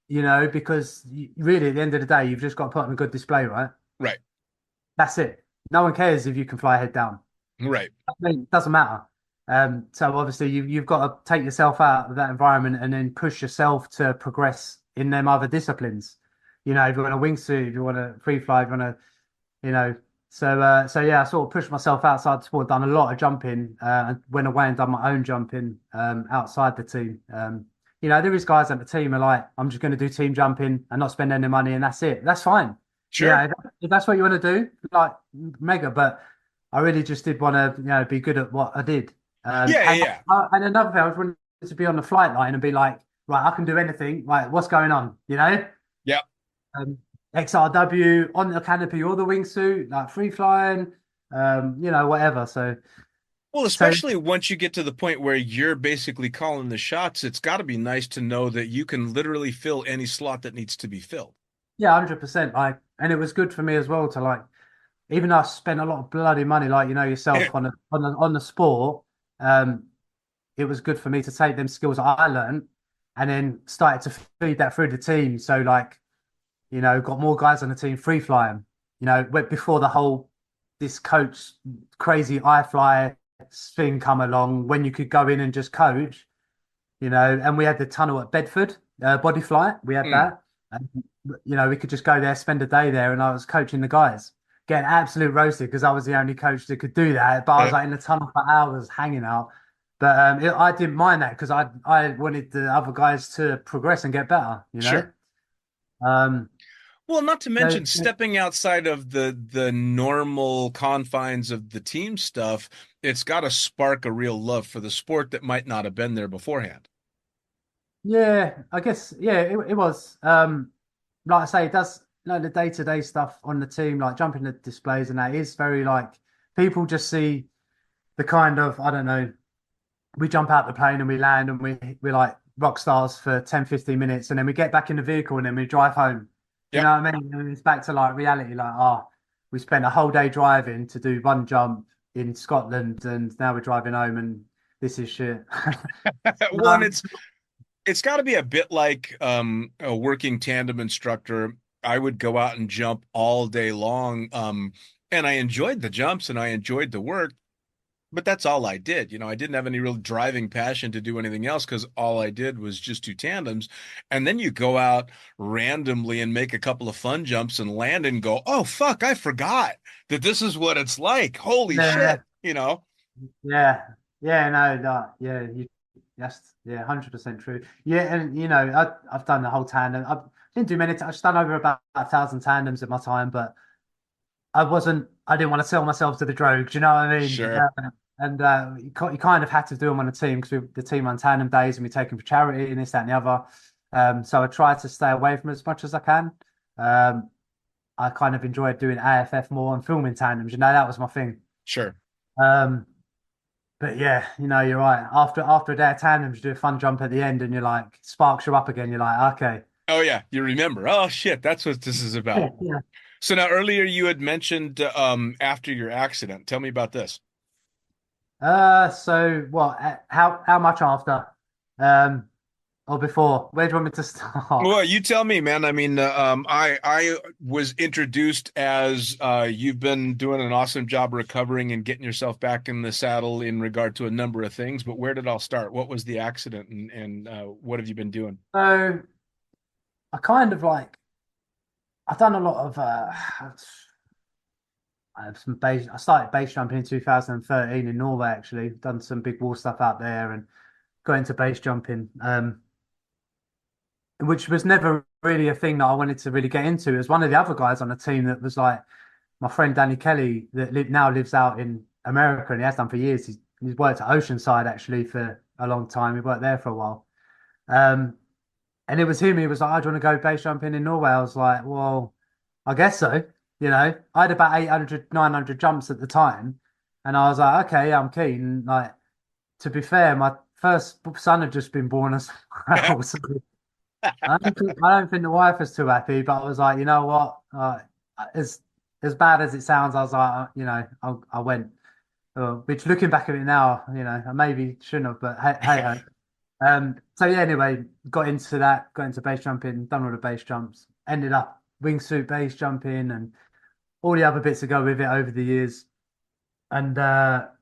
Because really at the end of the day, you've just got to put on a good display, right? Right. That's it. No one cares if you can fly head down. Right. I mean, it doesn't matter. So obviously you've got to take yourself out of that environment and then push yourself to progress in them other disciplines. If you want a wingsuit, if you want to free fly, if you want to, you know. So yeah, I sort of pushed myself outside the sport, done a lot of jumping, and went away and done my own jumping outside the team. There is guys at the team are like, I'm just going to do team jumping and not spend any money, and that's it. That's fine. Sure. Yeah, if that's what you want to do, like mega. But I really just did want to, be good at what I did. Yeah. And another thing, I was wanted to be on the flight line and be like, right, I can do anything. Like, what's going on? Yeah. XRW on the canopy or the wingsuit, like free flying, whatever. Well, especially once you get to the point where you're basically calling the shots, it's got to be nice to know that you can literally fill any slot that needs to be filled. Yeah, 100%. And it was good for me as well to like, even though I spent a lot of bloody money, like yourself on the sport. It was good for me to take them skills that I learned and then started to feed that through the team. So like, got more guys on the team free flying. Before this coach crazy iFly thing come along, when you could go in and just coach. And we had the tunnel at Bedford, body flight. We had that. And, we could just go there, spend a day there, and I was coaching the guys, getting absolute roasted because I was the only coach that could do that. But I was like in the tunnel for hours hanging out. But I didn't mind that because I wanted the other guys to progress and get better, Sure. Well, not to mention stepping outside of the normal confines of the team stuff, it's got to spark a real love for the sport that might not have been there beforehand. Yeah, I guess, yeah, it was. Like I say, it does, the day-to-day stuff on the team, like jumping the displays and that is very like, people just see the kind of, I don't know, we jump out the plane and we land and we're like rock stars for 10, 15 minutes and then we get back in the vehicle and then we drive home. You Yep. know what I mean? And it's back to like reality, like, we spent a whole day driving to do one jump in Scotland and now we're driving home and this is shit. Well, and it's got to be a bit like a working tandem instructor. I would go out and jump all day long, and I enjoyed the jumps and I enjoyed the work, but that's all I did. I didn't have any real driving passion to do anything else because all I did was just do tandems. And then you go out randomly and make a couple of fun jumps and land and go, oh, fuck, I forgot that this is what it's like. Holy shit, Yeah. Yeah, no, that, yeah, that's 100% true. Yeah, and I've done the whole tandem. I didn't do many. I've just done over about 1,000 tandems in my time, but I didn't want to sell myself to the drogues. You know what I mean? Sure. And you kind of had to do them on a team because the team on tandem days and we take them for charity and this, that, and the other. So I try to stay away from it as much as I can. I kind of enjoyed doing AFF more and filming tandems. That was my thing. Sure. But yeah, you're right. After a day of tandems, you do a fun jump at the end, and you're like, sparks you up again. You're like, okay. Oh yeah, you remember. Oh shit, that's what this is about. Yeah. So now earlier you had mentioned after your accident. Tell me about this. So what? How much after? Or before? Where do you want me to start? Well, you tell me, man. I mean, I was introduced as you've been doing an awesome job recovering and getting yourself back in the saddle in regard to a number of things. But where did it all start? What was the accident, and what have you been doing? So I kind of like I've done a lot of I started base jumping in 2013 in Norway. Actually, done some big wall stuff out there and got into base jumping. Which was never really a thing that I wanted to really get into. It was one of the other guys on the team that was like my friend Danny Kelly that now lives out in America and he has done for years. He's worked at Oceanside actually for a long time. He worked there for a while. And it was him. He was like, "Oh, do you want to go base jumping in Norway?" I was like, "Well, I guess so." I had about 800, 900 jumps at the time. And I was like, okay, I'm keen. Like, to be fair, my first son had just been born as well. So I don't think the wife was too happy, but I was like, you know what? As as bad as it sounds, I was like, I went. Which looking back at it now, I maybe shouldn't have, but hey ho. So yeah, anyway, got into that, got into base jumping, done all the base jumps, ended up wingsuit base jumping and all the other bits that go with it over the years. And got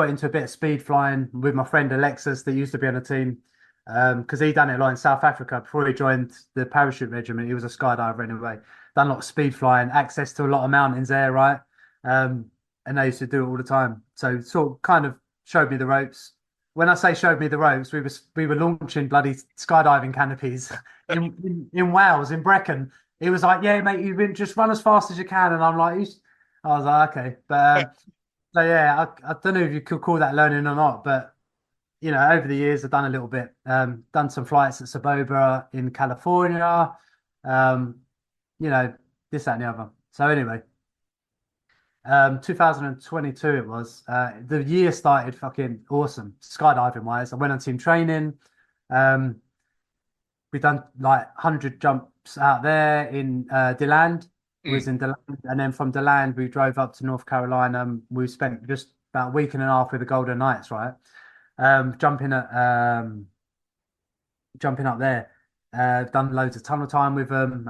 into a bit of speed flying with my friend Alexis that used to be on the team. Because he done it a lot in South Africa before he joined the parachute regiment. He was a skydiver anyway. Done a lot of speed flying, access to a lot of mountains there, right? And they used to do it all the time. So sort of kind of showed me the ropes. When I say showed me the ropes, we were launching bloody skydiving canopies in Wales, in Brecon. He was like, "Yeah, mate, you just run as fast as you can," and I'm like, I was like, "Okay," but so yeah, I don't know if you could call that learning or not, but over the years I've done a little bit. Done some flights at Saboba in California. Um, this, that, and the other. So anyway, 2022 it was. The year started fucking awesome, skydiving wise. I went on team training. Um, we done like 100 jumps out there in DeLand. Was in DeLand, and then from DeLand we drove up to North Carolina. We spent just about a week and a half with the Golden Knights, right? Jumping up there. Done loads of tunnel time with them.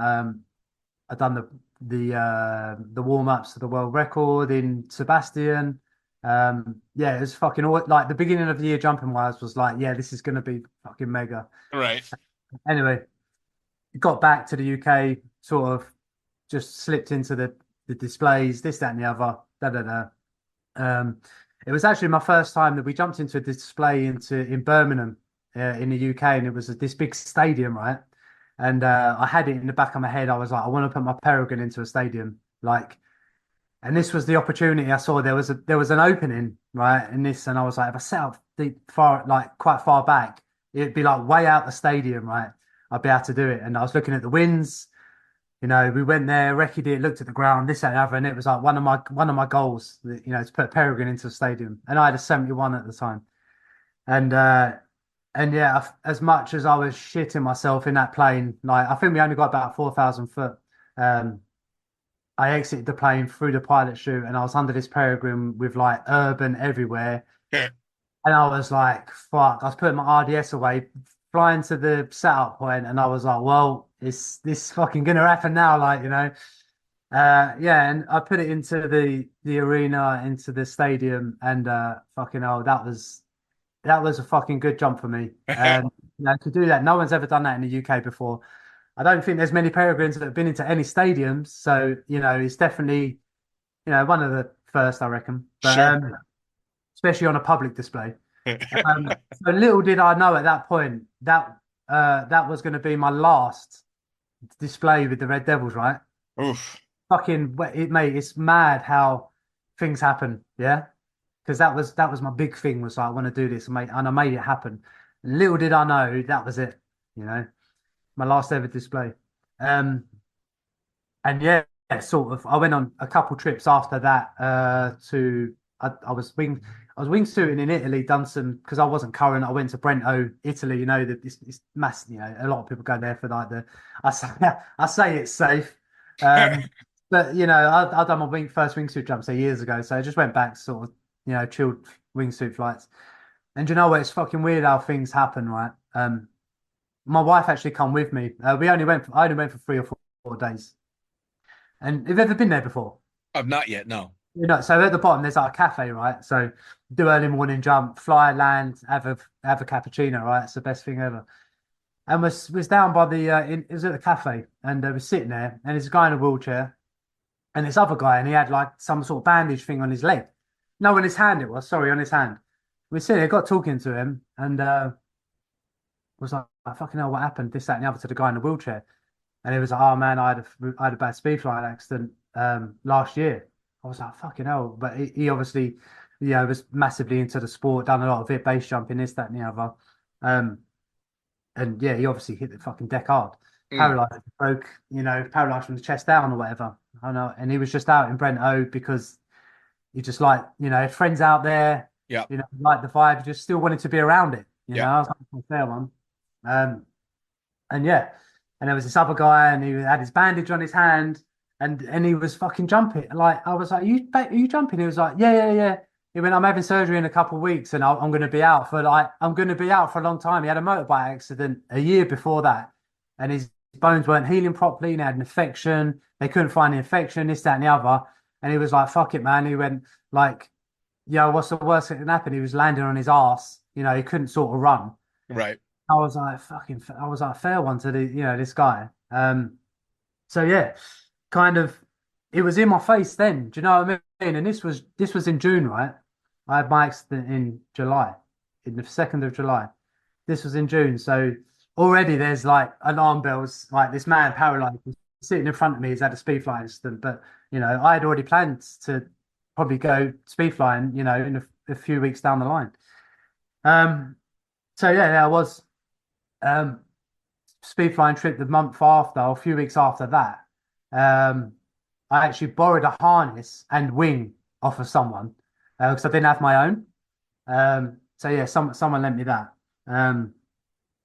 I've done the warm ups to the world record in Sebastian. Yeah, it was fucking like the beginning of the year jumping wise was like, yeah, this is gonna be fucking mega. Right. Anyway, got back to the UK, sort of just slipped into the displays, this, that, and the other. Da da da. It was actually my first time that we jumped into a display in Birmingham, in the UK, and it was this big stadium, right? And I had it in the back of my head. I was like, I want to put my Peregrine into a stadium, like. And this was the opportunity I saw. There was an opening, right? And I was like, if I set up quite far back, it'd be like way out the stadium, right? I'd be able to do it. And I was looking at the winds. We went there, recce'd it, looked at the ground, this, that, and the other, and it was like one of my goals, to put Peregrine into a stadium. And I had a 71 at the time. And yeah, as much as I was shitting myself in that plane, like I think we only got about 4,000 foot. I exited the plane through the pilot chute, and I was under this Peregrine with like urban everywhere. Yeah. And I was like, fuck, I was putting my RDS away, flying to the setup point, and I was like, well, is this fucking gonna happen now? Like, yeah, and I put it into the arena, into the stadium, and fucking hell, that was a fucking good jump for me. To do that, no one's ever done that in the UK before. I don't think there's many Peregrines that have been into any stadiums, so it's definitely one of the first, I reckon. But, Sure. especially on a public display. So little did I know at that point that that was going to be my last display with the Red Devils, right? Oof. Fucking mate, it's mad how things happen, yeah. Because that was my big thing, was like, I want to do this, and I made it happen. And little did I know that was it, my last ever display. And yeah, sort of. I went on a couple trips after that. I was wingsuiting in Italy. Done some, because I wasn't current. I went to Brento, Italy. It's massive. A lot of people go there for like I say it's safe. But I've done my first wingsuit jump years ago, so I just went back, sort of, chilled wingsuit flights. And you know what? It's fucking weird how things happen, right? My wife actually come with me. I only went for 3 or 4 days. And have you ever been there before? I've not yet. No. So at the bottom there's like a cafe, right? So do early morning jump, fly, land, have a cappuccino, right? It's the best thing ever. And was down by it was at the cafe, and was sitting there, and there's a guy in a wheelchair, and this other guy, and he had like some sort of bandage thing on his leg. No, on his hand it was. Sorry, on his hand. We sitting there, got talking to him, and was like, fucking hell, what happened? This, that, and the other, to the guy in the wheelchair. And he was like, oh man, I had a bad speed flying accident last year. I was like, fucking hell. But he obviously, was massively into the sport, done a lot of it, base jumping, this, that, and the other. And yeah, he obviously hit the fucking deck hard. Paralyzed, paralyzed from the chest down or whatever. I know. And he was just out in Brento because you just like, friends out there, Yeah. like the vibe, you just still wanted to be around it. Yeah. I was like, fair one. Um, and yeah, and there was this other guy, and he had his bandage on his hand, and he was fucking jumping. Like I was like, are you jumping? He was like, yeah, yeah, yeah. He went, I'm having surgery in a couple of weeks, and I'm going to be out for a long time. He had a motorbike accident a year before that, and his bones weren't healing properly. And he had an infection. They couldn't find the infection, this, that, and the other. And he was like, fuck it, man. He went like, yeah, what's the worst that can happen? He was landing on his ass. He couldn't sort of run. Right. I was like, fair one to this guy. So yeah, kind of, it was in my face then. Do you know what I mean? And this was in June, right? I had my accident in July, in the 2nd of July. This was in June. So already there's like alarm bells, like this man paralyzed sitting in front of me has had a speed flying incident. But, I had already planned to probably go speed flying, in a few weeks down the line. So yeah, I was speed flying trip the month after, or a few weeks after that. I actually borrowed a harness and wing off of someone because I didn't have my own. So yeah, someone lent me that. And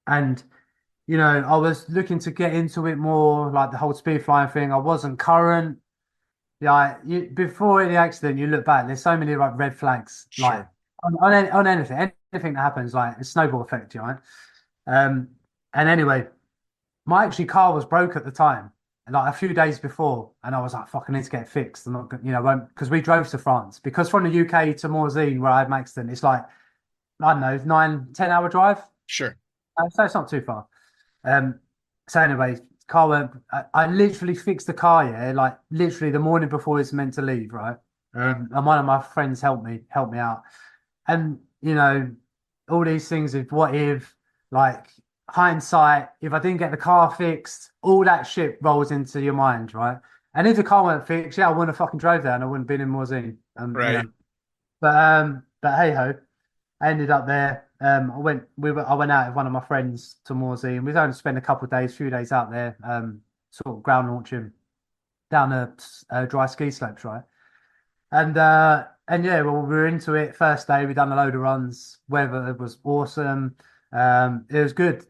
I was looking to get into it more, like the whole speed flying thing. I wasn't current. Yeah, before the accident, you look back. There's so many like red flags, like Sure. on anything that happens, like a snowball effect, right? And anyway, my actually car was broke at the time, like a few days before, and I was like, "Fuck, I need to get it fixed." I'm not, because we drove to France. Because from the UK to Morzine, where I had my accident, it's like I don't know, 9-10 hour drive. Sure. So it's not too far. Um, so anyway, car went. I literally fixed the car, yeah, like literally the morning before it's meant to leave, right? And one of my friends helped me out, and all these things of what if, like hindsight, if I didn't get the car fixed, all that shit rolls into your mind, right? And if the car weren't fixed, yeah, I wouldn't have fucking drove there, and I wouldn't have been in Morzine. Right. But hey ho. I ended up there. I went out with one of my friends to Morsey, and we was only spent a couple of days, few days out there, sort of ground launching down the dry ski slopes, right? And yeah, well, we were into it. First day, we done a load of runs. Weather was awesome. It was good.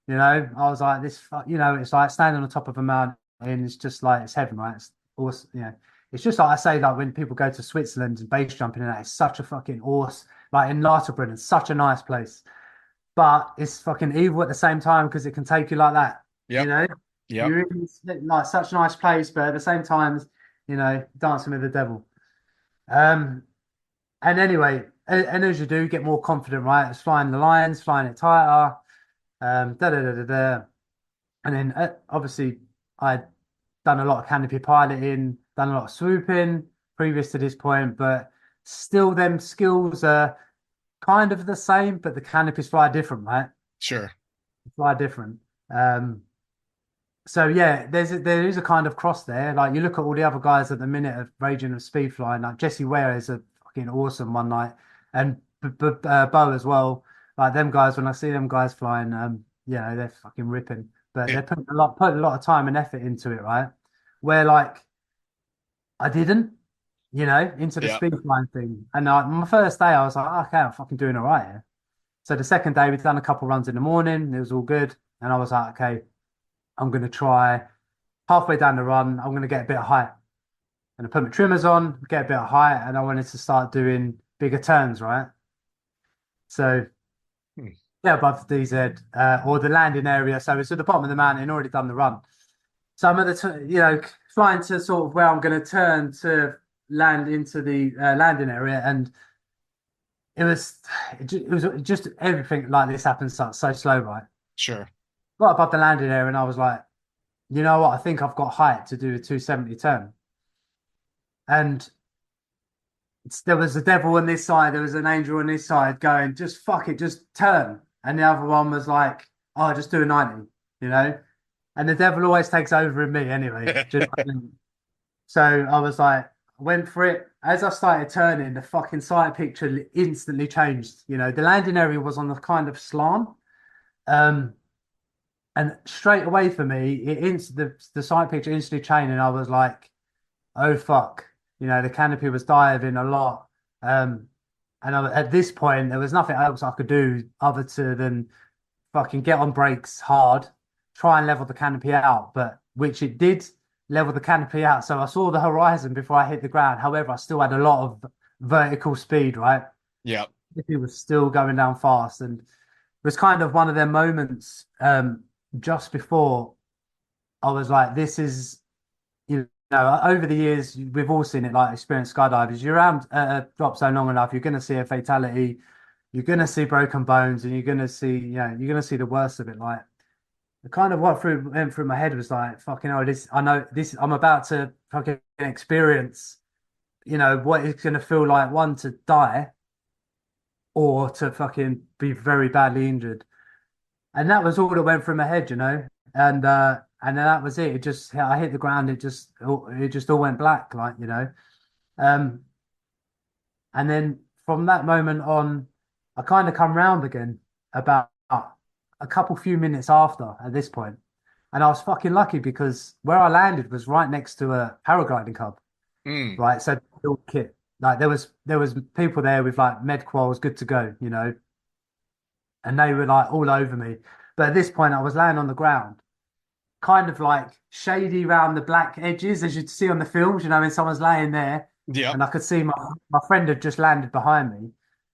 I was like, it's like standing on the top of a mountain. It's just like it's heaven, right? It's awesome. It's just like I say, like when people go to Switzerland and base jumping and that, it's such a fucking awesome. Like in Lauterbrunnen, it's such a nice place, but it's fucking evil at the same time because it can take you like that. Yep. Yep. You're in like such a nice place, but at the same time, dancing with the devil. And anyway, and as you do, get more confident, right? It's flying the lines, flying it tighter, da da da da da. And then obviously, I'd done a lot of canopy piloting, done a lot of swooping previous to this point, but still, them skills are kind of the same, but the canopies fly different, right? Sure. Fly different. So yeah, there is a kind of cross there. Like you look at all the other guys at the minute of raging of speed flying. Like Jesse Ware is a fucking awesome one night, and Bo as well. Like them guys, when I see them guys flying, they're fucking ripping. But they're putting a lot of time and effort into it, right? Where like I didn't, into the Yeah. speed flying thing. And my first day, I was like, okay, I'm fucking doing all right here. So the second day, we'd done a couple runs in the morning. It was all good. And I was like, okay, I'm going to try halfway down the run. I'm going to get a bit of height. And I put my trimmers on, get a bit of height. And I wanted to start doing bigger turns, right? So yeah, above the DZ or the landing area. So it's at the bottom of the mountain, already done the run. So I'm at the, flying to sort of where I'm going to turn to land into the landing area, and it was just everything like this happened so slow, right? Sure. Got above the landing area, and I was like, you know what? I think I've got height to do a 270 turn, and there was a devil on this side, there was an angel on this side going, just fuck it, just turn, and the other one was like, oh, just do a 90, and the devil always takes over in me anyway. So I was like, went for it. As I started turning, the fucking sight picture instantly changed. The landing area was on the kind of slant. And straight away for me, the sight picture instantly changed. And I was like, oh, fuck. The canopy was diving a lot. At this point, there was nothing else I could do other than fucking get on brakes hard, try and level the canopy out, but which it did level the canopy out. So I saw the horizon before I hit the ground. However, I still had a lot of vertical speed, right? Yeah. It was still going down fast. And it was kind of one of their moments just before I was like, this is, over the years, we've all seen it, like experienced skydivers. You're around a drop zone long enough, you're going to see a fatality, you're going to see broken bones, and you're going to see, you're going to see the worst of it. Like, the kind of what went through my head was like, fucking hell, I know this, I'm about to fucking experience, what it's going to feel like, one, to die, or to fucking be very badly injured. And that was all that went through my head, and then that was it. I hit the ground. It just all went black, Um, and then from that moment on, I kind of come round again about a few minutes after at this point, and I was fucking lucky because where I landed was right next to a paragliding club, right? So all kit, like there was people there with like med quals, good to go, and they were like all over me. But at this point, I was laying on the ground, kind of like shady around the black edges, as you'd see on the films, when someone's laying there. Yeah. And I could see my friend had just landed behind me,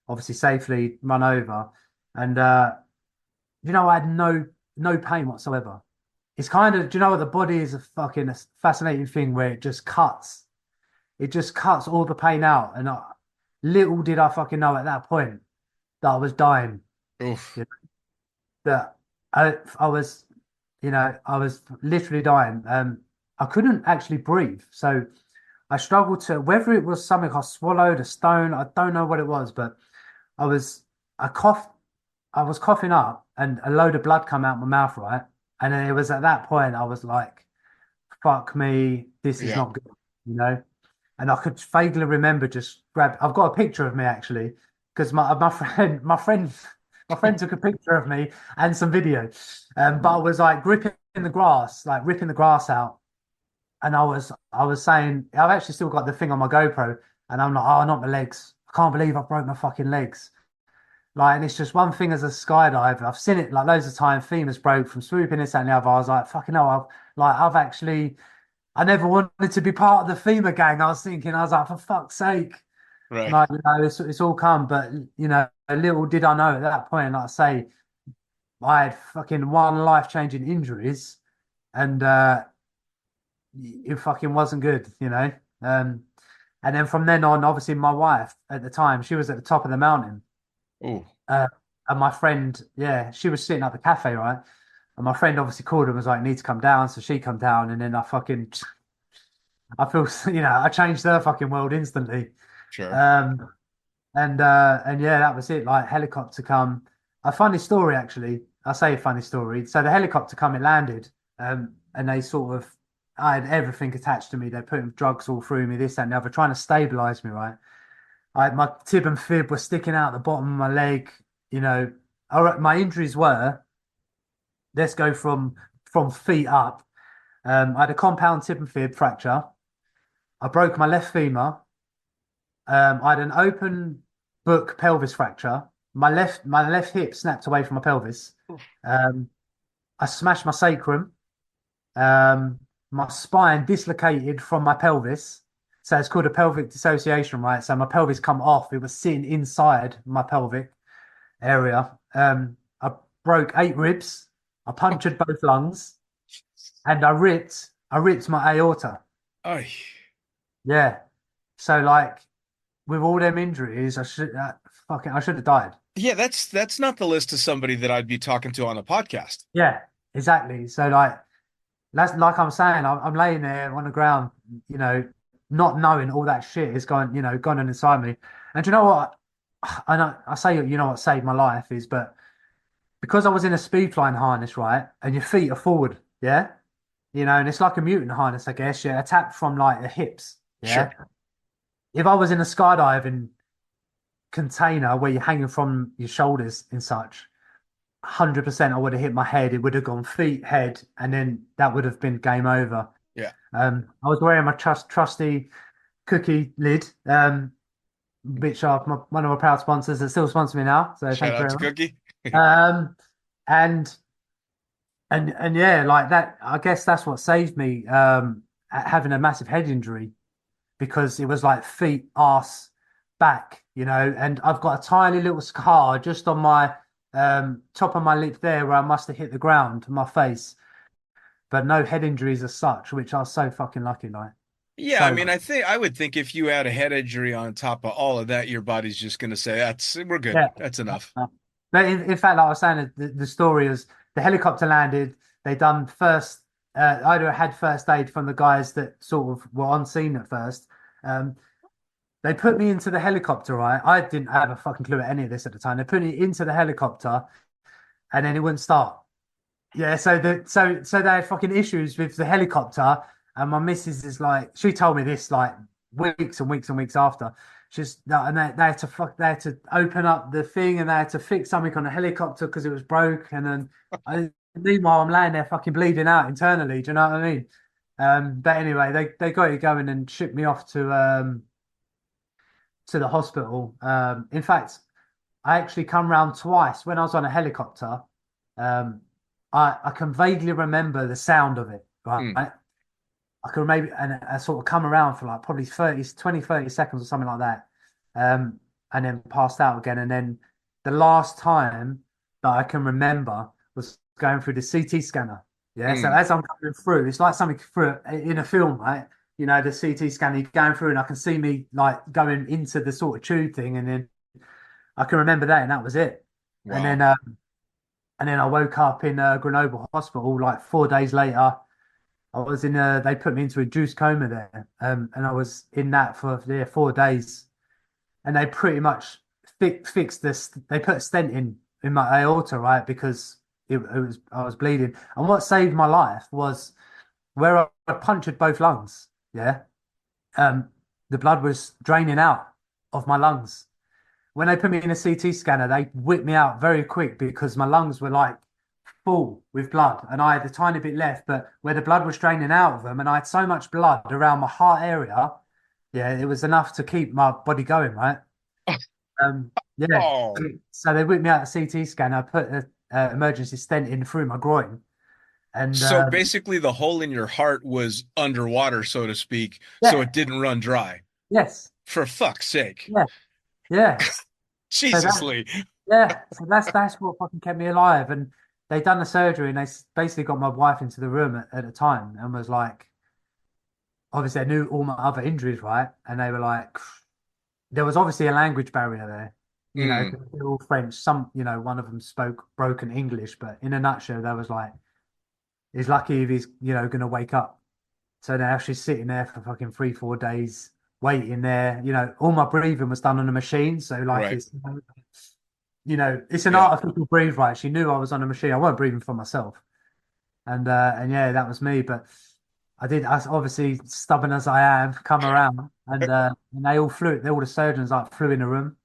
obviously safely run over. And I had no pain whatsoever. It's kind of, do you know what, the body is a fascinating thing where it just cuts. It just cuts all the pain out. And little did I fucking know at that point that I was dying. Oof. That I was, I was literally dying. I couldn't actually breathe. So I struggled to, whether it was something I swallowed, a stone, I don't know what it was, but I was coughing up and a load of blood come out my mouth, right? And then it was at that point I was like, fuck me, this is not good, And I could vaguely remember I've got a picture of me actually, because my friend took a picture of me and some video. But I was like gripping the grass, like ripping the grass out. And I was saying, I've actually still got the thing on my GoPro, and I'm like, oh, not my legs. I can't believe I broke my fucking legs. Like, and it's just one thing as a skydiver. I've seen it like loads of times, femurs broke from swooping this and the other. I was like, fucking hell, I never wanted to be part of the femur gang. I was like, for fuck's sake. Right. Like, it's all come, but little did I know at that point, like I say, I had fucking one life-changing injuries, and it fucking wasn't good, And then from then on, obviously, my wife at the time, she was at the top of the mountain. Ooh. And my friend, she was sitting at the cafe, right? And my friend obviously called her and was like, "Need to come down." So she come down, and then I feel, I changed her fucking world instantly. Sure. And yeah, that was it. Like, helicopter come. A funny story, actually. I say a funny story. So the helicopter come, it landed, and they sort of, I had everything attached to me. They put drugs all through me, this, that, and the other, trying to stabilize me, right? My tib and fib were sticking out the bottom of my leg. All right, my injuries were, let's go from feet up. I had a compound tib and fib fracture. I broke my left femur. I had an open book pelvis fracture. My left hip snapped away from my pelvis. I smashed my sacrum. My spine dislocated from my pelvis. So it's called a pelvic dissociation, right? So my pelvis come off. It was sitting inside my pelvic area. I broke 8 ribs. I punctured both lungs, and I ripped my aorta. Ay. Yeah. So like, with all them injuries, I should have died. Yeah, that's not the list of somebody that I'd be talking to on a podcast. Yeah, exactly. So like, that's like I'm saying, I'm laying there on the ground, not knowing all that shit is going on inside me. And do you know what? I know I say, what saved my life is, but because I was in a speed flying harness, right, and your feet are forward, yeah, and it's like a mutant harness, I guess, yeah, attacked from like the hips, yeah. Sure. If I was in a skydiving container where you're hanging from your shoulders and such, 100% I would have hit my head. It would have gone feet, head, and then that would have been game over. Yeah. I was wearing my trusty cookie lid, which are one of my proud sponsors that still sponsor me now. So thank Shout you out very to much. Cookie. Um, and and yeah, like that. I guess that's what saved me having a massive head injury because it was like feet, arse, back, and I've got a tiny little scar just on my top of my lip there where I must have hit the ground, my face, but no head injuries as such, which I was so fucking lucky, like Yeah, I so. mean, I would think if you had a head injury on top of all of that, your body's just gonna say, we're good. Yeah. That's enough. But in fact, like I was saying, the story is the helicopter landed. They done first. I'd had first aid from the guys that sort of were on scene at first. Um, they put me into the helicopter, right? I didn't have a fucking clue at any of this at the time. They put me into the helicopter, and then it wouldn't start. Yeah, so they had fucking issues with the helicopter, and my missus is like, she told me this like weeks and weeks and weeks after. She's and they had to open up the thing and they had to fix something on the helicopter because it was broke, and then meanwhile I'm laying there fucking bleeding out internally. Do you know what I mean? But anyway, they got it going and shipped me off to the hospital. In fact, I actually come round twice when I was on a helicopter. Um, I can vaguely remember the sound of it, right? Mm. I can maybe, and I sort of come around for like probably 30 seconds or something like that. And then passed out again. And then the last time that I can remember was going through the CT scanner. Yeah. So Mm. as I'm going through, it's like something through in a film, right? The CT scanner going through, and I can see me like going into the sort of tube thing, and then I can remember that, and that was it. And Wow. then and then I woke up in Grenoble Hospital like 4 days later. I was in they put me into a induced coma there, and I was in that for 4 days, and they pretty much fixed this. They put a stent in my aorta, right, because it was I was bleeding, and what saved my life was where I punctured both lungs. Yeah, um, the blood was draining out of my lungs. When they put me in a CT scanner, they whipped me out very quick because my lungs were like full with blood and I had a tiny bit left, but where the blood was draining out of them and I had so much blood around my heart area, yeah, it was enough to keep my body going, right? Yeah. Oh, So they whipped me out a CT scanner, put an emergency stent in through my groin, and so basically the hole in your heart was underwater, so to speak, so yeah, it didn't run dry. yes, For fuck's sake. yeah, yeah. So Jesus, that Lee. Yeah, so that's what fucking kept me alive. And they done the surgery, and they basically got my wife into the room at the time and was like, obviously, they knew all my other injuries, right? And they were like, there was obviously a language barrier there, Mm. 'cause they're all French. Some, one of them spoke broken English, but in a nutshell, they was like, he's lucky if he's, going to wake up. So they're actually sitting there for fucking 3, 4 days, waiting there. All my breathing was done on a machine. So, like, Right. it's an Yeah. artificial breathe, right? She knew I was on a machine. I wasn't breathing for myself. And yeah, that was me. But I was obviously stubborn as I am, come around and they all flew, all the surgeons like flew in the room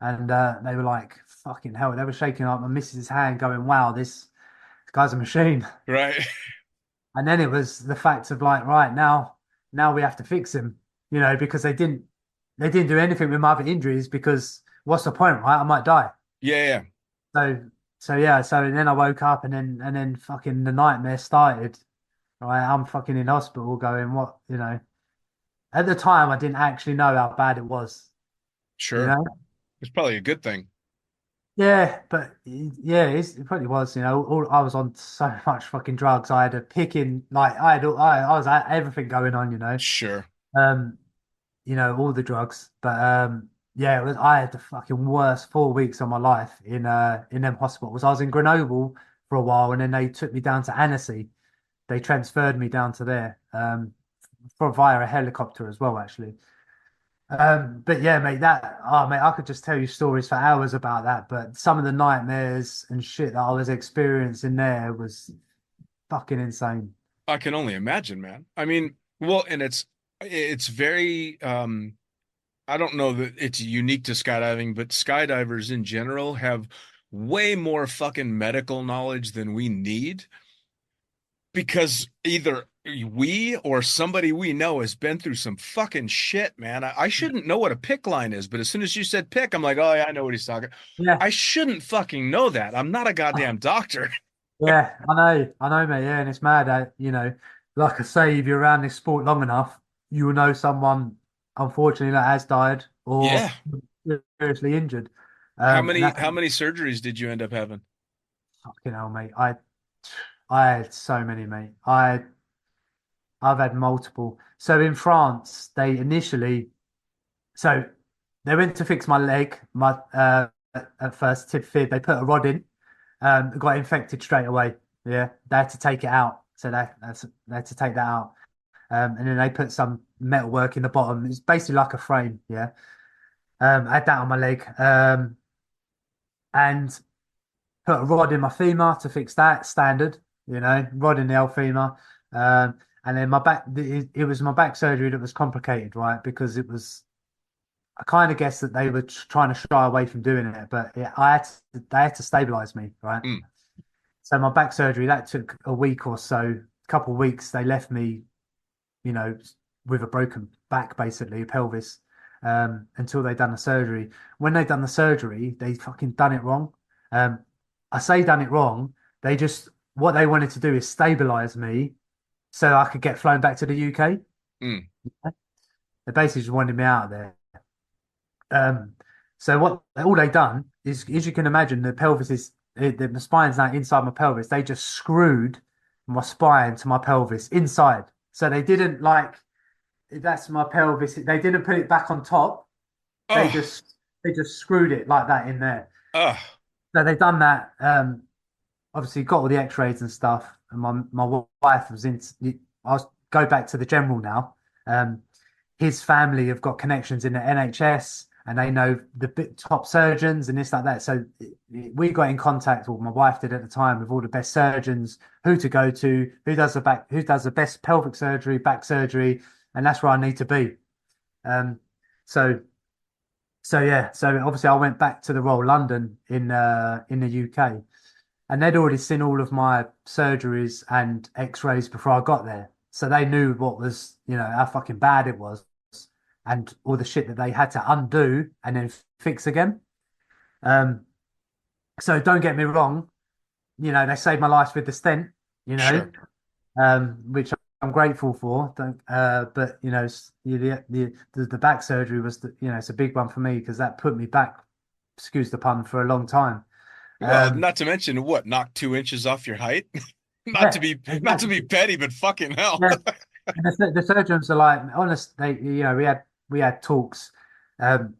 and they were like, fucking hell, they were shaking up my missus' hand, going, wow, this guy's a machine. Right. And then it was the fact of like, right, now we have to fix him, because they didn't do anything with my other injuries because what's the point, right? I might die. Yeah, yeah. So so yeah, so then I woke up and then fucking the nightmare started. Right, I'm fucking in hospital going, what, At the time I didn't actually know how bad it was, you Sure. know? It's probably a good thing. Yeah, but yeah, it probably was, I was on so much fucking drugs. I had a picking like I was at everything going on, Sure. Um, all the drugs. But yeah, I had the fucking worst 4 weeks of my life in them hospitals. I was in Grenoble for a while, and then they took me down to Annecy. They transferred me down to there, for via a helicopter as well, actually. But yeah, mate, mate, I could just tell you stories for hours about that. But some of the nightmares and shit that I was experiencing there was fucking insane. I can only imagine, man. I mean, well, and it's very I don't know that it's unique to skydiving, but skydivers in general have way more fucking medical knowledge than we need because either we or somebody we know has been through some fucking shit, man. I shouldn't know what a pick line is, but as soon as you said pick, I'm like, oh yeah, I know what he's talking. Yeah. I shouldn't fucking know that. I'm not a goddamn doctor. Yeah, I know, mate. Yeah, and it's mad that, like I say, if you're around this sport long enough, you will know someone, unfortunately, that has died or Yeah. seriously injured. How And many that's how many surgeries did you end up having? fucking hell, mate. I had so many, mate. I've had multiple. So in France, so they went to fix my leg. At first, tip fib, they put a rod in. It got infected straight away. Yeah, they had to take it out. So they had to take that out. And then they put some metal work in the bottom. It's basically like a frame. Yeah. I had that on my leg. And put a rod in my femur to fix that. Standard, rod in the old femur. And then it was my back surgery that was complicated, right? Because I kind of guessed that they were trying to shy away from doing it, but they had to stabilize me, right? Mm. So my back surgery, that took a week or so, a couple of weeks. They left me, you know, with a broken back, basically, pelvis, until they done the surgery. When they done the surgery, they fucking done it wrong. Um, I say done it wrong. What they wanted to do is stabilize me so I could get flown back to the UK. Mm. They basically just wanted me out of there. Um, so what all they done is, as you can imagine, the spine's now inside my pelvis. They just screwed my spine to my pelvis inside. So they didn't that's my pelvis. They didn't put it back on top. They Oh, just they just screwed it like that in there. oh, So they done that. Obviously got all the X-rays and stuff. And my wife was in. I'll go back to the general now. His family have got connections in the NHS and they know the top surgeons and this like that. So we got in contact, or my wife did at the time, with all the best surgeons, who to go to, who does the best pelvic surgery, back surgery, and that's where I need to be. Um, so so obviously I went back to the Royal London in the UK, and they'd already seen all of my surgeries and X-rays before I got there. So they knew what was, how fucking bad it was and all the shit that they had to undo and then fix again. Um, so don't get me wrong, they saved my life with the stent, sure. which I'm grateful for. But the back surgery was it's a big one for me because that put me back, excuse the pun, for a long time. Well, Um, not to mention what, knock 2 inches off your height? yeah, Not to be exactly. petty, but fucking hell. Yeah. And the surgeons are like, honest, we had talks, um,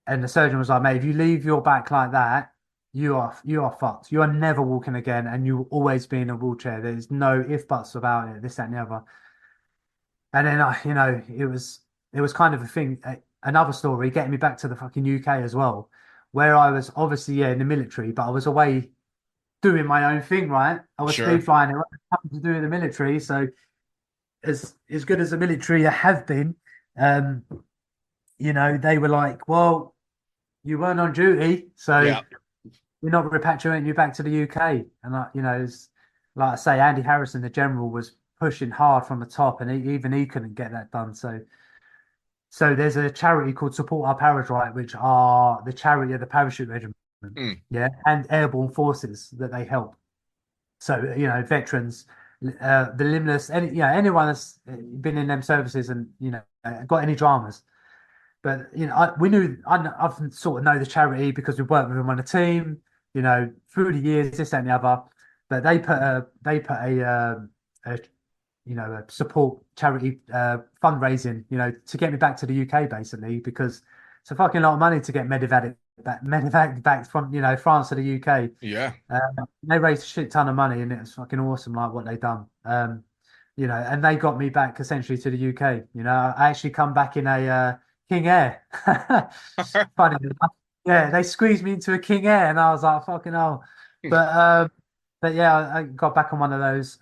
and the surgeon was like, mate, if you leave your back like that, you are fucked. You are never walking again, and you will always be in a wheelchair. There's no if buts about it. This, that, and the other. And then it was kind of a thing. Another story getting me back to the fucking UK as well, where I was obviously in the military, but I was away doing my own thing, right? I was free Sure. flying. It happened to do with the military, so as good as the military have been, um, they were like, well, you weren't on duty, so Yeah. we're not repatriating you back to the UK. And like I say, Andy Harrison, the general, was pushing hard from the top, and even he couldn't get that done. So there's a charity called Support Our Paradise, which are the charity of the parachute regiment, Mm. yeah, and airborne forces that they help. So veterans, the limbless, anyone that's been in them services and got any dramas. But I've sort of know the charity because we've worked with them on a team, through the years, this and the other. But a a support charity fundraising, to get me back to the UK basically, because it's a fucking lot of money to get medevac back from France to the UK. Yeah. They raised a shit ton of money, and it was fucking awesome, like what they done. And they got me back essentially to the UK. I actually come back in a King Air. Funny enough. Yeah, they squeezed me into a King Air, and I was like, fucking hell. But yeah, I got back on one of those.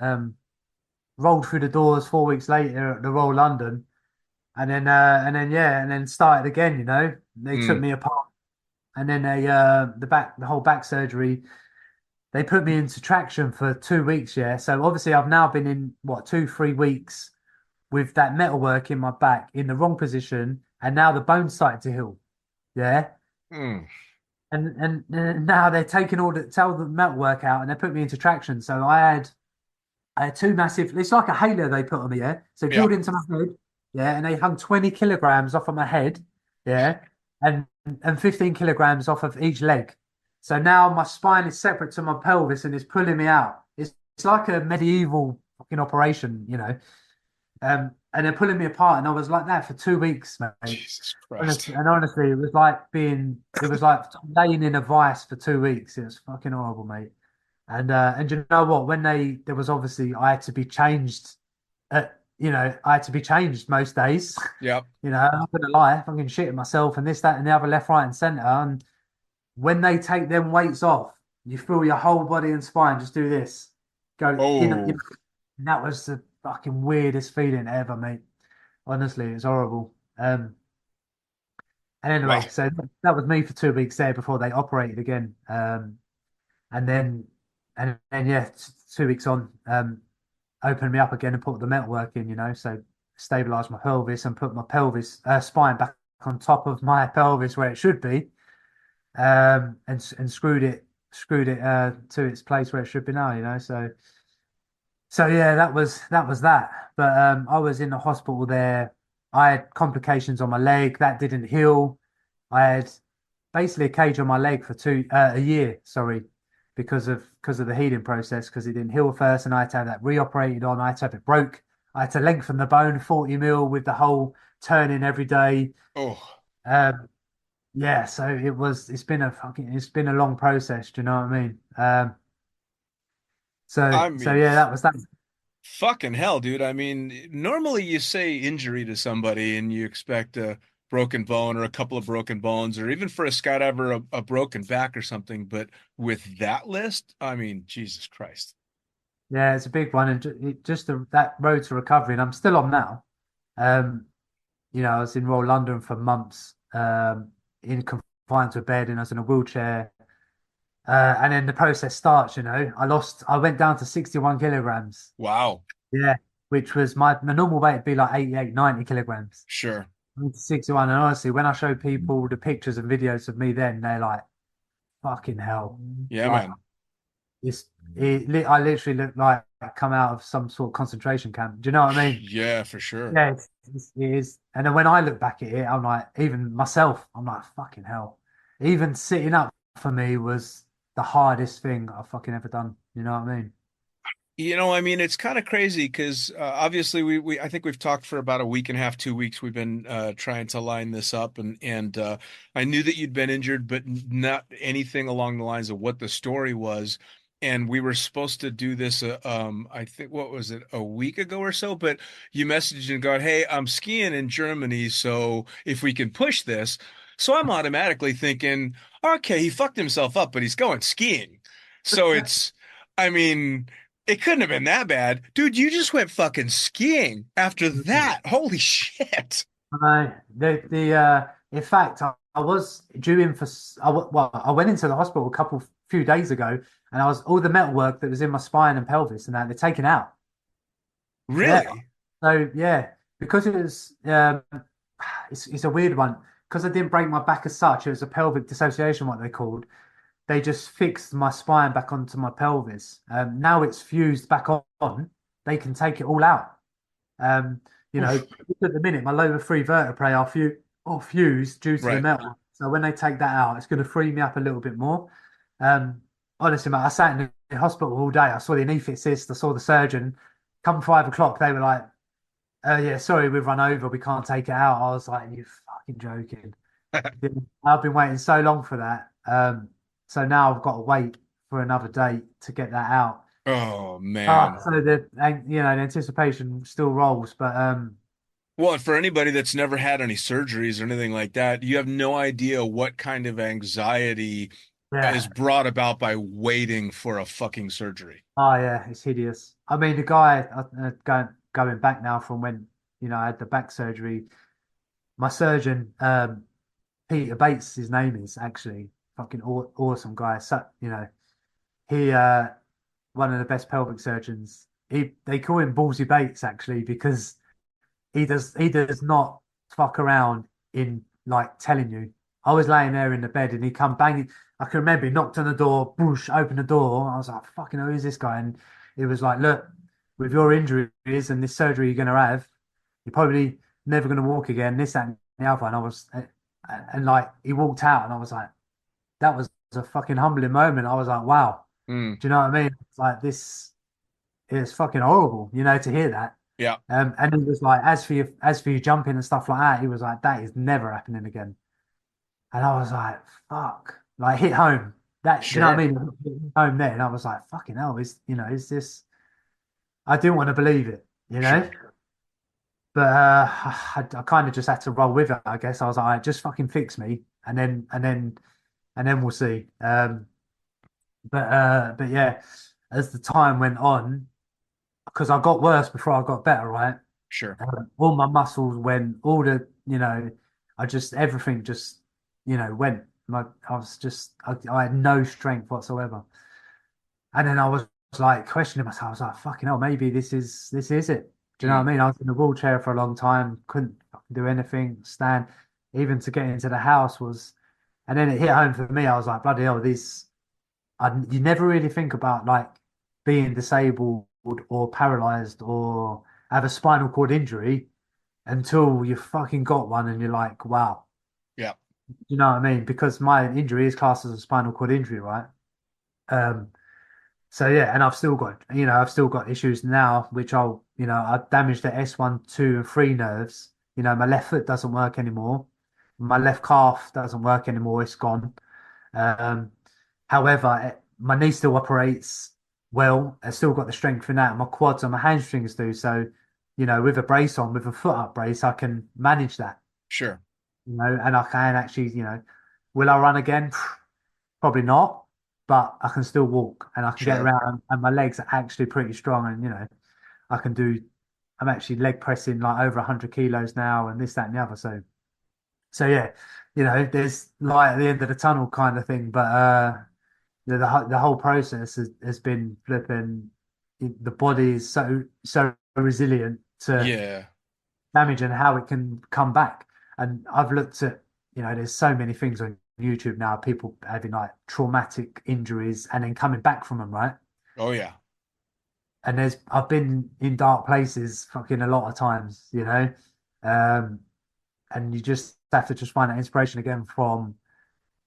Rolled through the doors 4 weeks later at the Royal London, and then started again. They took Mm. me apart, and then the whole back surgery. they put me into traction for 2 weeks. Yeah, so obviously I've now been in what 2, 3 weeks with that metalwork in my back in the wrong position, and now the bone's starting to heal. Yeah, Mm. and now they're taking all the tell the metalwork out, and they put me into traction. So I had two massive. It's like a halo they put on me. Yeah, so Yeah. drilled into my head. Yeah, and they hung 20 kilograms off of my head. Yeah, and 15 kilograms off of each leg. So now my spine is separate to my pelvis and it's pulling me out. It's like a medieval fucking operation, you know. And they're pulling me apart, and I was like that for 2 weeks, mate. Jesus Christ. Honestly, it was like laying in a vice for 2 weeks. It was fucking horrible, mate. And you know what? When there was obviously I had to be changed. I had to be changed most days. Yep. You know, I'm not gonna lie, fucking shitting myself and this, that, and the other, left, right, and centre. And when they take them weights off, you feel your whole body and spine just do this, go in. Oh, And that was the fucking weirdest feeling ever, mate. Honestly, it's horrible. And wow. anyway, so that was me for 2 weeks there before they operated again. And then, yeah, 2 weeks on, opened me up again and put the metalwork in, you know, so stabilized my pelvis and put my pelvis spine back on top of my pelvis where it should be, and screwed it to its place where it should be now, you know. So yeah, that was that. But I was in the hospital there. I had complications on my leg that didn't heal. I had basically a cage on my leg for a year, sorry, because of the healing process, because it didn't heal first, and I had to have that reoperated on. I had to have it broke. I had to lengthen the bone 40 mil with the hole turning every day. Oh, Um, yeah, so it's been a long process. Do you know what I mean? I So mean, yeah, that was that. fucking hell, dude. I mean, normally you say injury to somebody and you expect a broken bone or a couple of broken bones, or even for a skydiver, a broken back or something. But with that list, I mean, Jesus Christ. Yeah, it's a big one, and that road to recovery, and I'm still on now. Um, I was in Royal London for months, in confined to a bed, and I was in a wheelchair. And then the process starts, you know. I went down to 61 kilograms. Wow. Yeah, which was my normal weight would be like 88, 90 kilograms. Sure. I went to 61, and honestly, when I show people the pictures and videos of me then, they're like, fucking hell. Yeah, Like, man. I literally look like I come out of some sort of concentration camp. Do you know what I mean? Yeah, for sure. Yeah, it is. And then when I look back at it, I'm like, even myself, I'm like, fucking hell. Even sitting up for me was the hardest thing I've fucking ever done. You know what I mean? I mean, it's kind of crazy because obviously I think we've talked for about a week and a half, 2 weeks. We've been trying to line this up, and I knew that you'd been injured, but not anything along the lines of what the story was. And we were supposed to do this, I think, what was it, a week ago or so? But you messaged and got, "Hey, I'm skiing in Germany, so if we can push this." So I'm automatically thinking, okay, he fucked himself up, but he's going skiing. So I mean. It couldn't have been that bad. Dude, you just went fucking skiing after that. Holy shit. I in fact, I was due in for, well, I went into the hospital few days ago, and I was all the metalwork that was in my spine and pelvis and that they're taken out. Yeah. Really? So yeah, because it was, it's a weird one because I didn't break my back as such. It was a pelvic dissociation, what they called. They just fixed my spine back onto my pelvis. Now it's fused back on. They can take it all out. Um, Oof. at the minute, my lower three vertebrae are fused due to the Right. metal. So when they take that out, it's going to free me up a little bit more. Um, Honestly, mate, I sat in the hospital all day. I saw the anaesthetist, I saw the surgeon. Come 5 o'clock, they were like, yeah, sorry, we've run over. We can't take it out. I was like, you fucking joking. Yeah, I've been waiting so long for that. So now I've got to wait for another date to get that out. Oh man. So the anticipation still rolls, but Well, for anybody that's never had any surgeries or anything like that, you have no idea what kind of anxiety is yeah. brought about by waiting for a fucking surgery. Oh yeah, it's hideous. I mean, the guy going back now from when I had the back surgery. My surgeon, Peter Bates, his name is actually fucking awesome guy. So he one of the best pelvic surgeons. They call him Ballsy Bates actually because he does not fuck around in like telling you. I was laying there in the bed and he come banging. I can remember he knocked on the door, boosh, opened the door. I was like, fucking hell, who's this guy? And it was like, look, with your injuries and this surgery you're gonna have, you're probably never gonna walk again. This, that, and the other. And I was, and like he walked out, and I was like, that was a fucking humbling moment. I was like, wow, Mm, do you know what I mean? It's like this is fucking horrible, to hear that. yeah, And he was like, as for you jumping and stuff like that, he was like, that is never happening again. And I was like, fuck, like hit home. That, do you know what I sure, mean? Hit home there, and I was like, fucking hell, is this? I didn't want to believe it. sure. But I kind of just had to roll with it, I guess. I was like, all right, just fucking fix me, and then we'll see. But yeah, as the time went on, because I got worse before I got better, right? Sure. All my muscles went, I just everything just went. I had no strength whatsoever, and then I was like questioning myself. I was like, fucking hell, maybe this is it. Do you know what Mm, I mean? I was in a wheelchair for a long time, couldn't fucking do anything, stand, even to get into the house was, and then it hit home for me. I was like, bloody hell, you never really think about like being disabled or paralyzed or have a spinal cord injury until you fucking got one and you're like, wow, yeah, you know what I mean? Because my injury is classed as a spinal cord injury, right? Um, so yeah, and I've still got issues now, which I've damaged the S1, 2, and 3 nerves. My left foot doesn't work anymore. My left calf doesn't work anymore. It's gone. Um, However, my knee still operates well. I still got the strength in that. My quads and my hamstrings do. So, with a brace on, with a foot up brace, I can manage that. sure, And I can actually, will I run again? Probably not, but I can still walk and I can get sure. around, and my legs are actually pretty strong. And I can do. I'm actually leg pressing like over 100 kilos now, and this, that, and the other. So yeah, there's light at the end of the tunnel kind of thing. But the whole process has been flipping. The body is so resilient to Yeah, damage and how it can come back. And I've looked at, there's so many things on YouTube now, people having like traumatic injuries and then coming back from them, right? oh yeah, And I've been in dark places fucking a lot of times. Um, and you just have to just find that inspiration again from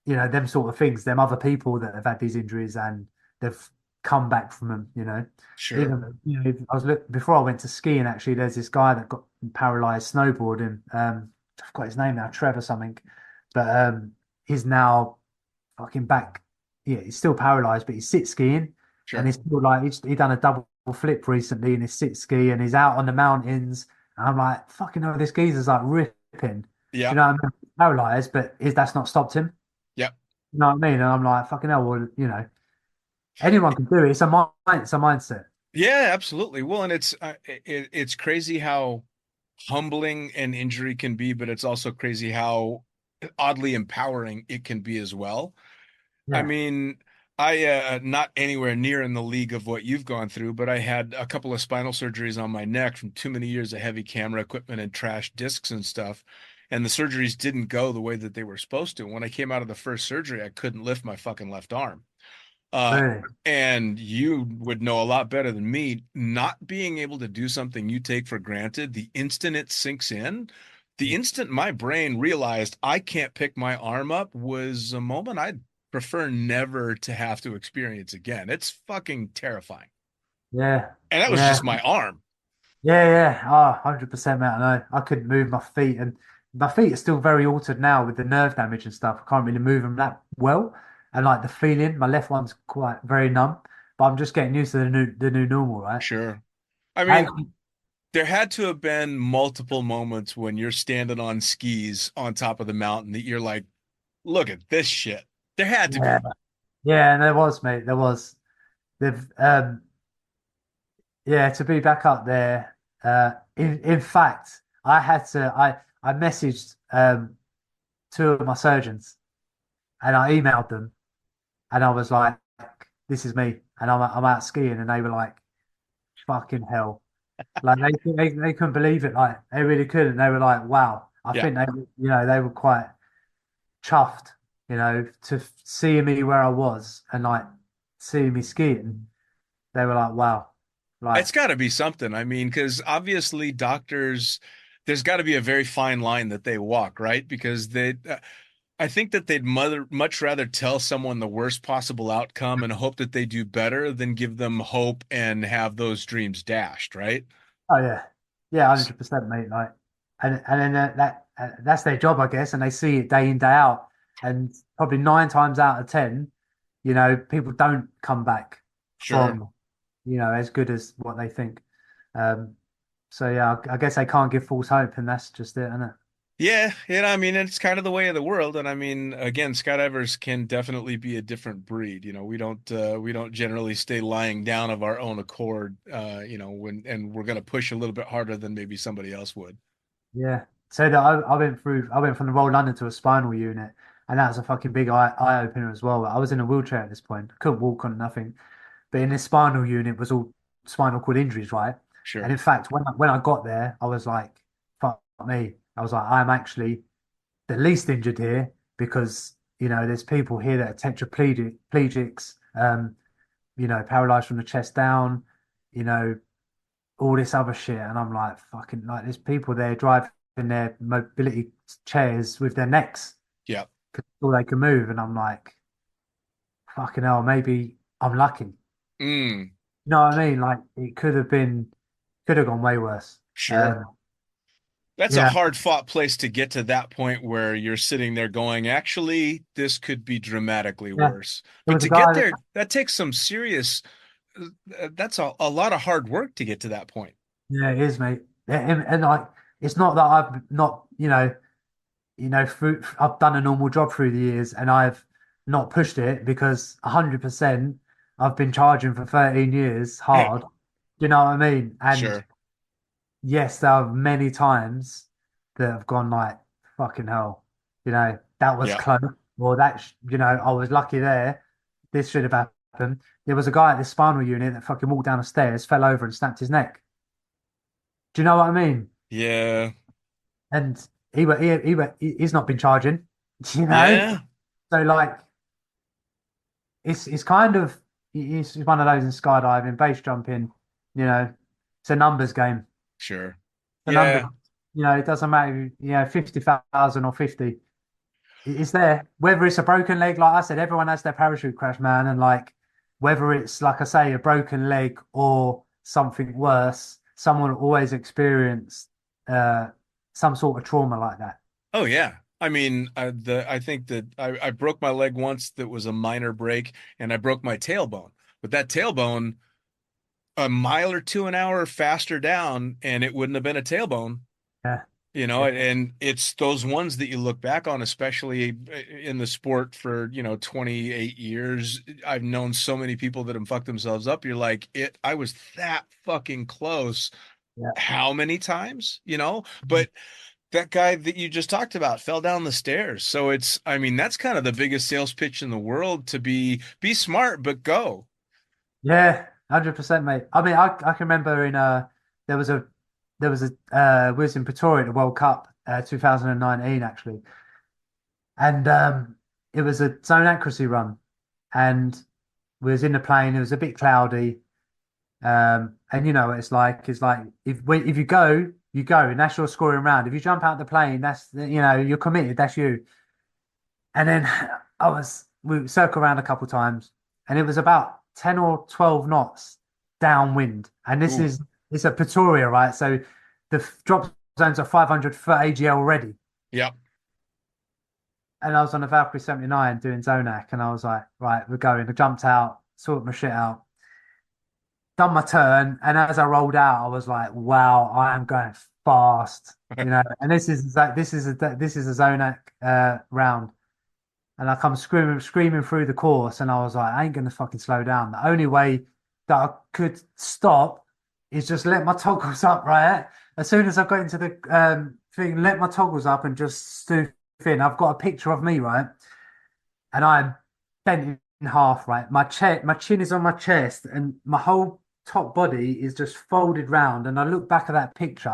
them sort of things, them other people that have had these injuries and they've come back from them. sure. Even, before I went to skiing, actually, there's this guy that got paralyzed snowboarding. I've got his name now, Trevor something, but he's now fucking back. Yeah, he's still paralyzed, but he's sit skiing and Sure. he's still like, he done a double flip recently in his sit ski and he's out on the mountains. And I'm like, fucking hell, this geezer's like ripping. Do Yeah. you know what I mean? Paralyzed, but that's not stopped him. Yeah. You know what I mean? And I'm like, fucking hell, well, anyone can do it. It's a mindset. Yeah, absolutely. Well, and it's crazy how humbling an injury can be, but it's also crazy how oddly empowering it can be as well. I Yeah. mean, I not anywhere near in the league of what you've gone through, but I had a couple of spinal surgeries on my neck from too many years of heavy camera equipment and trash discs and stuff. And the surgeries didn't go the way that they were supposed to. When I came out of the first surgery, I couldn't lift my fucking left arm. Uh, Really. and you would know a lot better than me, not being able to do something you take for granted, the instant it sinks in, the instant my brain realized I can't pick my arm up was a moment I'd prefer never to have to experience again. It's fucking terrifying. Yeah. And that was Yeah. just my arm. Yeah. Yeah. Oh, 100%, mate. I know. I couldn't move my feet, and my feet are still very altered now with the nerve damage and stuff. I can't really move them that well. And like the feeling, my left one's quite very numb, but I'm just getting used to the new normal, right? Sure. I mean, Actually, there had to have been multiple moments when you're standing on skis on top of the mountain that you're like, look at this shit. There had to yeah. be. Yeah, and there was, mate. There was. They've Yeah, to be back up there. In fact, I messaged two of my surgeons and I emailed them and I was like, this is me, and I'm out skiing, and they were like, fucking hell, like they couldn't believe it, like they really couldn't. They were like, wow. I Yeah. think they were quite chuffed, to see me where I was and like seeing me skiing. They were like, wow, like It's got to be something. I mean, because obviously doctors, there's got to be a very fine line that they walk, right? Because I think that they'd much rather tell someone the worst possible outcome and hope that they do better than give them hope and have those dreams dashed, right? oh yeah, yeah, 100%, mate. Like, and then that's their job, I guess, and they see it day in day out, and probably 9 times out of 10, people don't come back Sure. from, as good as what they think. Um, so yeah, I guess they can't give false hope, and that's just it, isn't it? Yeah, I mean, it's kind of the way of the world. And I mean, again, skydivers can definitely be a different breed. We don't generally stay lying down of our own accord, and we're gonna push a little bit harder than maybe somebody else would. Yeah. So that I went from the roll under to a spinal unit, and that was a fucking big eye opener as well. I was in a wheelchair at this point, couldn't walk on nothing, but in this spinal unit was all spinal cord injuries, right? And Sure. in fact, when I got there, I was like, fuck me. I was like, I'm actually the least injured here because there's people here that are tetraplegics, paralyzed from the chest down, you know, all this other shit. And I'm like, fucking, like, there's people there driving their mobility chairs with their necks Yeah. because all they can move. And I'm like, fucking hell, maybe I'm lucky. Mm, You know what I mean? Like, could have gone way worse. sure. Um, That's a yeah, hard fought place to get to that point where you're sitting there going, actually, this could be dramatically yeah. worse. There But was to a get guy. there, that takes some serious, that's a lot of hard work to get to that point. Yeah, it is, mate. Yeah, and like, it's not that I've not, I've done a normal job through the years and I've not pushed it because 100% I've been charging for 13 years Yeah. hard. Do you know what I mean? And Sure. yes, there are many times that have gone like, fucking hell, that was Yeah. close. Or I was lucky there. This should have happened. There was a guy at the spinal unit that fucking walked down the stairs, fell over and snapped his neck. Do you know what I mean? Yeah. And he's not been charging, you know. Yeah. So like, it's kind of it's one of those in skydiving, base jumping, it's a numbers game. Sure. The numbers, Yeah. it doesn't matter, 50,000 or 50. It's there. Whether it's a broken leg, like I said, everyone has their parachute crash, man, and like whether it's like I say, a broken leg or something worse, someone always experienced uh some sort of trauma like that. Oh yeah. I mean, I think that I broke my leg once that was a minor break, and I broke my tailbone. But that tailbone, a mile or two an hour faster down, and it wouldn't have been a tailbone. Yeah. You know, Yeah. and it's those ones that you look back on, especially in the sport for, 28 years. I've known so many people that have fucked themselves up. You're like, I was that fucking close. Yeah. How many times, But that guy that you just talked about fell down the stairs. So I mean, that's kind of the biggest sales pitch in the world, to be smart, but go. Yeah, 100%, mate. I mean, I can remember there was a we was in Pretoria at the World Cup 2019 actually, and it was a zone accuracy run, and we was in the plane. It was a bit cloudy, and you know what it's like if you go, you go, and that's your scoring round. If you jump out the plane, you're committed. That's you. And then we circled around a couple times, and it was about 10 or 12 knots downwind. And Ooh, it's a Pretoria, right? So the drop zones are 500 foot AGL already. yep. And I was on the Valkyrie 79 doing Zonac, and I was like, right, we're going. I jumped out, sorted my shit out, done my turn, and as I rolled out, I was like, wow, I am going fast, And this is a Zonac round. And I come screaming through the course, and I was like, I ain't gonna fucking slow down. The only way that I could stop is just let my toggles up, right? As soon as I got into the thing, let my toggles up and just stoof in. I've got a picture of me, right? And I'm bent in half, right? My chin is on my chest, and my whole top body is just folded round. And I look back at that picture,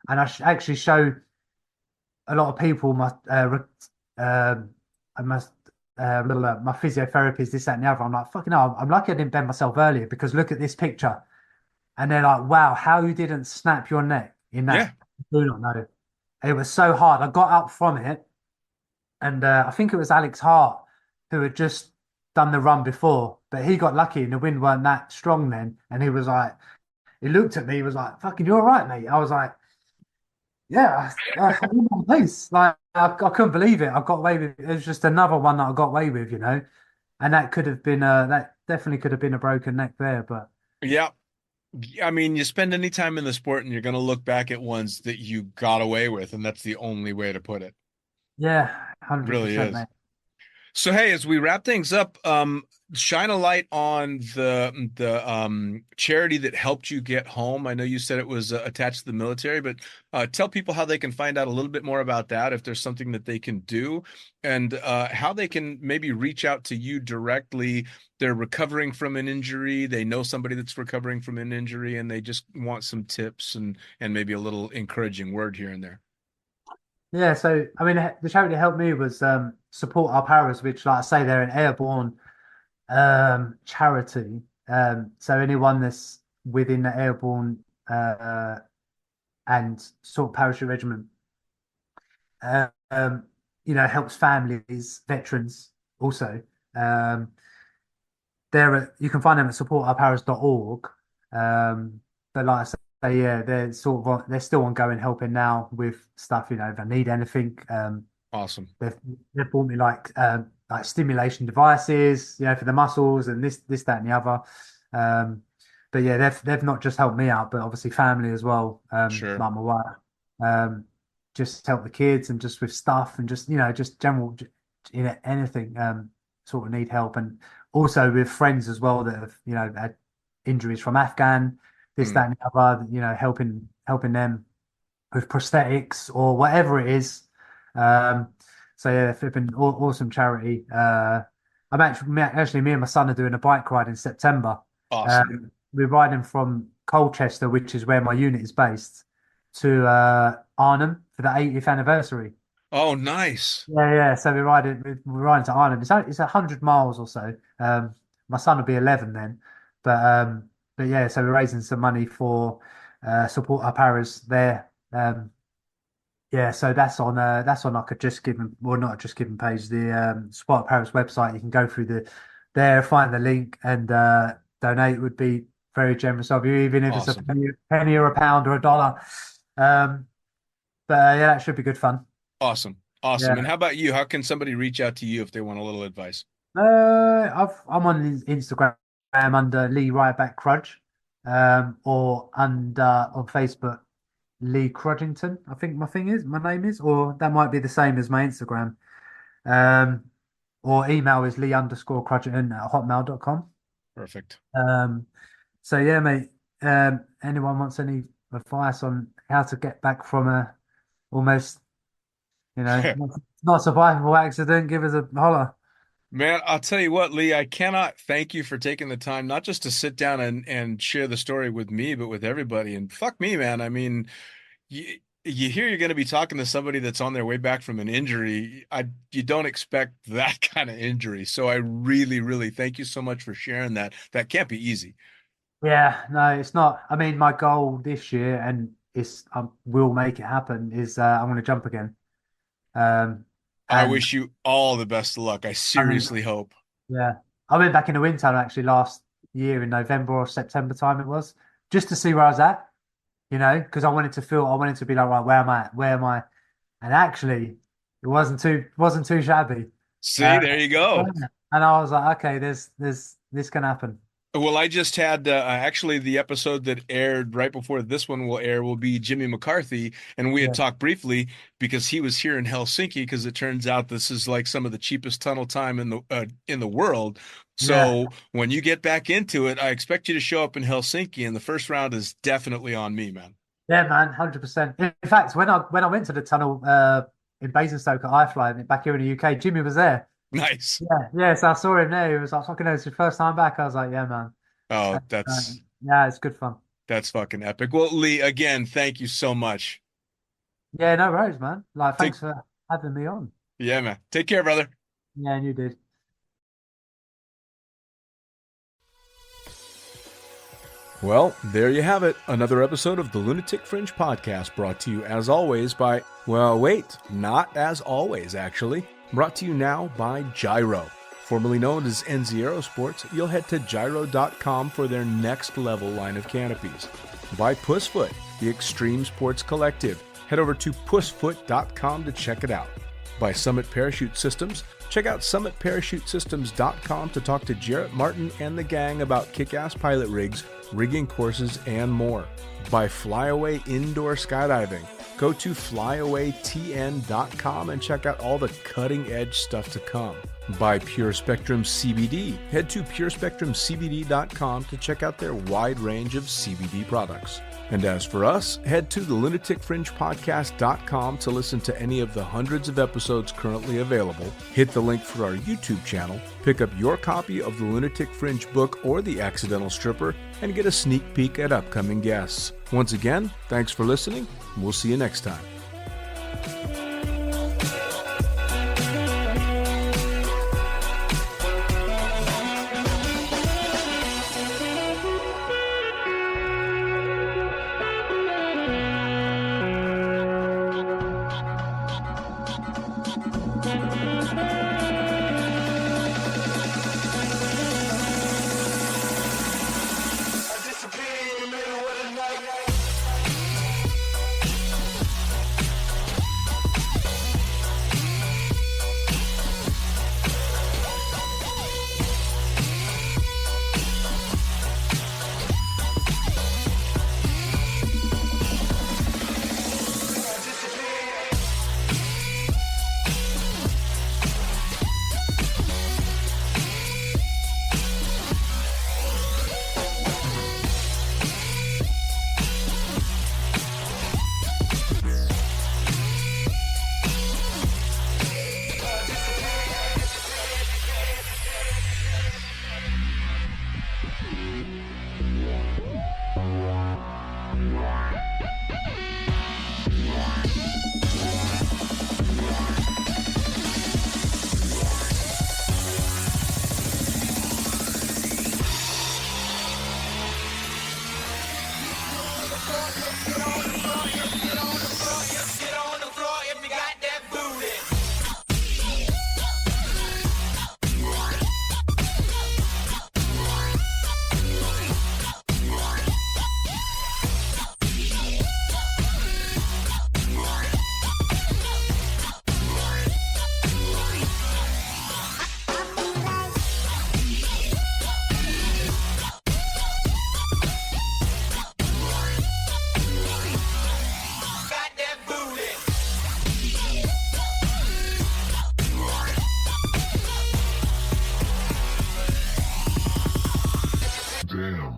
actually show a lot of people I must my physiotherapist, this, that, and the other. I'm like, fucking hell, I'm lucky I didn't bend myself earlier because look at this picture. And they're like, wow, how you didn't snap your neck in Yeah. that. I do not know. It was so hard. I got up from it, and I think it was Alex Hart who had just done the run before, but he got lucky and the wind weren't that strong then. And he was like, he looked at me, he was like, fucking, you're all right, mate. I was like, yeah, I'm in one piece. Like I couldn't believe it. I got away with it. It was just another one that I got away with, and that could have been that definitely could have been a broken neck there. But Yeah. I mean, you spend any time in the sport and you're going to look back at ones that you got away with, and that's the only way to put it. yeah, It really 100%, is. mate. So hey, as we wrap things up, shine a light on the charity that helped you get home. I know you said it was attached to the military, but tell people how they can find out a little bit more about that, if there's something that they can do, and how they can maybe reach out to you directly. They're recovering from an injury, they know somebody that's recovering from an injury, and they just want some tips and maybe a little encouraging word here and there. Yeah, so I mean, the charity that helped me was Support Our Paras, which, like I say, they're an airborne charity. So anyone that's within the airborne and sort of parachute regiment, uh, um, helps families, veterans also. Um, you can find them at supportourparas.org. But like I say, yeah, they're they're still ongoing, helping now with stuff. If I need anything, Awesome. they've bought me like stimulation devices, for the muscles and this, that, and the other. But yeah, they've not just helped me out, but obviously family as well. Sure. Like my wife, um, just help the kids and just with stuff and just general, anything sort of need help, and also with friends as well that have had injuries from Afghan, this, Mm, that, and the other. Helping them with prosthetics or whatever it is. Um, so yeah, they've been awesome charity. Me and my son are doing a bike ride in September. awesome. We're riding from Colchester, which is where my unit is based, to Arnhem for the 80th anniversary. Oh, nice. Yeah, yeah. So we're riding to Arnhem. It's 100 miles or so. My son will be 11 then, but yeah. So we're raising some money for support our paras there. Yeah, so that's on like a Just Giving, well, not a Just Giving page, the Spot Paris website. You can go through there, find the link, and donate. Would be very generous of you, even if it's a Awesome. penny or a pound or a dollar. Um, but yeah, that should be good fun. Awesome. Awesome. And Yeah. how about you? How can somebody reach out to you if they want a little advice? I'm on Instagram under Lee Ryback Crudge, or under on Facebook Lee Crudgington. I think my name is, or that might be the same as my Instagram. Um, or email is lee_crudgington@hotmail.com. Perfect. So yeah, mate. Anyone wants any advice on how to get back from a almost, not survivable accident, give us a holler. Man, I'll tell you what, Lee, I cannot thank you for taking the time, not just to sit down and share the story with me, but with everybody. And fuck me, man. I mean, you hear you're going to be talking to somebody that's on their way back from an injury. You don't expect that kind of injury. So I really, really thank you so much for sharing that. That can't be easy. Yeah, no, it's not. I mean, my goal this year, and it's will make it happen, is I'm going to jump again. Um, I and wish you all the best of luck. I I mean, seriously hope. yeah, I went back in the wind tunnel actually last year in November or September time it was, just to see where I was at, because I wanted to be like, right, where am I at? Where am I? And actually, it wasn't too shabby. See, Uh, there you go. and I was like, okay, this can happen. Well, I just had actually the episode that aired right before this one will air will be Jimmy McCarthy, and we had Yeah, talked briefly because he was here in Helsinki because it turns out this is like some of the cheapest tunnel time in the world. yeah. So when you get back into it, I expect you to show up in Helsinki, and the first round is definitely on me, man. Yeah, man, 100%. In fact, when I went to the tunnel in Basingstoke at iFly back here in the UK, Jimmy was there. Nice. Yeah. So I saw him there. He was like, fucking, it's your first time back. I was like, yeah, man. Oh, And, that's yeah, it's good fun. that's fucking epic. Well, Lee, again, thank you so much. Yeah, no worries, man. Like, Take thanks for having me on. Yeah, man. Take care, brother. Yeah, and you did. Well, there you have it. Another episode of the Lunatic Fringe podcast brought to you as always by, well, wait, not as always, actually. Brought to you now by Gyro. Formerly known as NZ Aerosports, you'll head to gyro.com for their next level line of canopies. By Pussfoot, the Extreme Sports Collective. Head over to pussfoot.com to check it out. By Summit Parachute Systems, check out summitparachutesystems.com to talk to Jarrett Martin and the gang about kick-ass pilot rigs, rigging courses, and more. By Flyaway Indoor Skydiving, go to flyawaytn.com and check out all the cutting-edge stuff to come. By Pure Spectrum CBD, head to purespectrumcbd.com to check out their wide range of CBD products. And as for us, head to the lunaticfringepodcast.com to listen to any of the hundreds of episodes currently available, hit the link for our YouTube channel, pick up your copy of the Lunatic Fringe book or The Accidental Stripper, and get a sneak peek at upcoming guests. Once again, thanks for listening. We'll see you next time. Damn.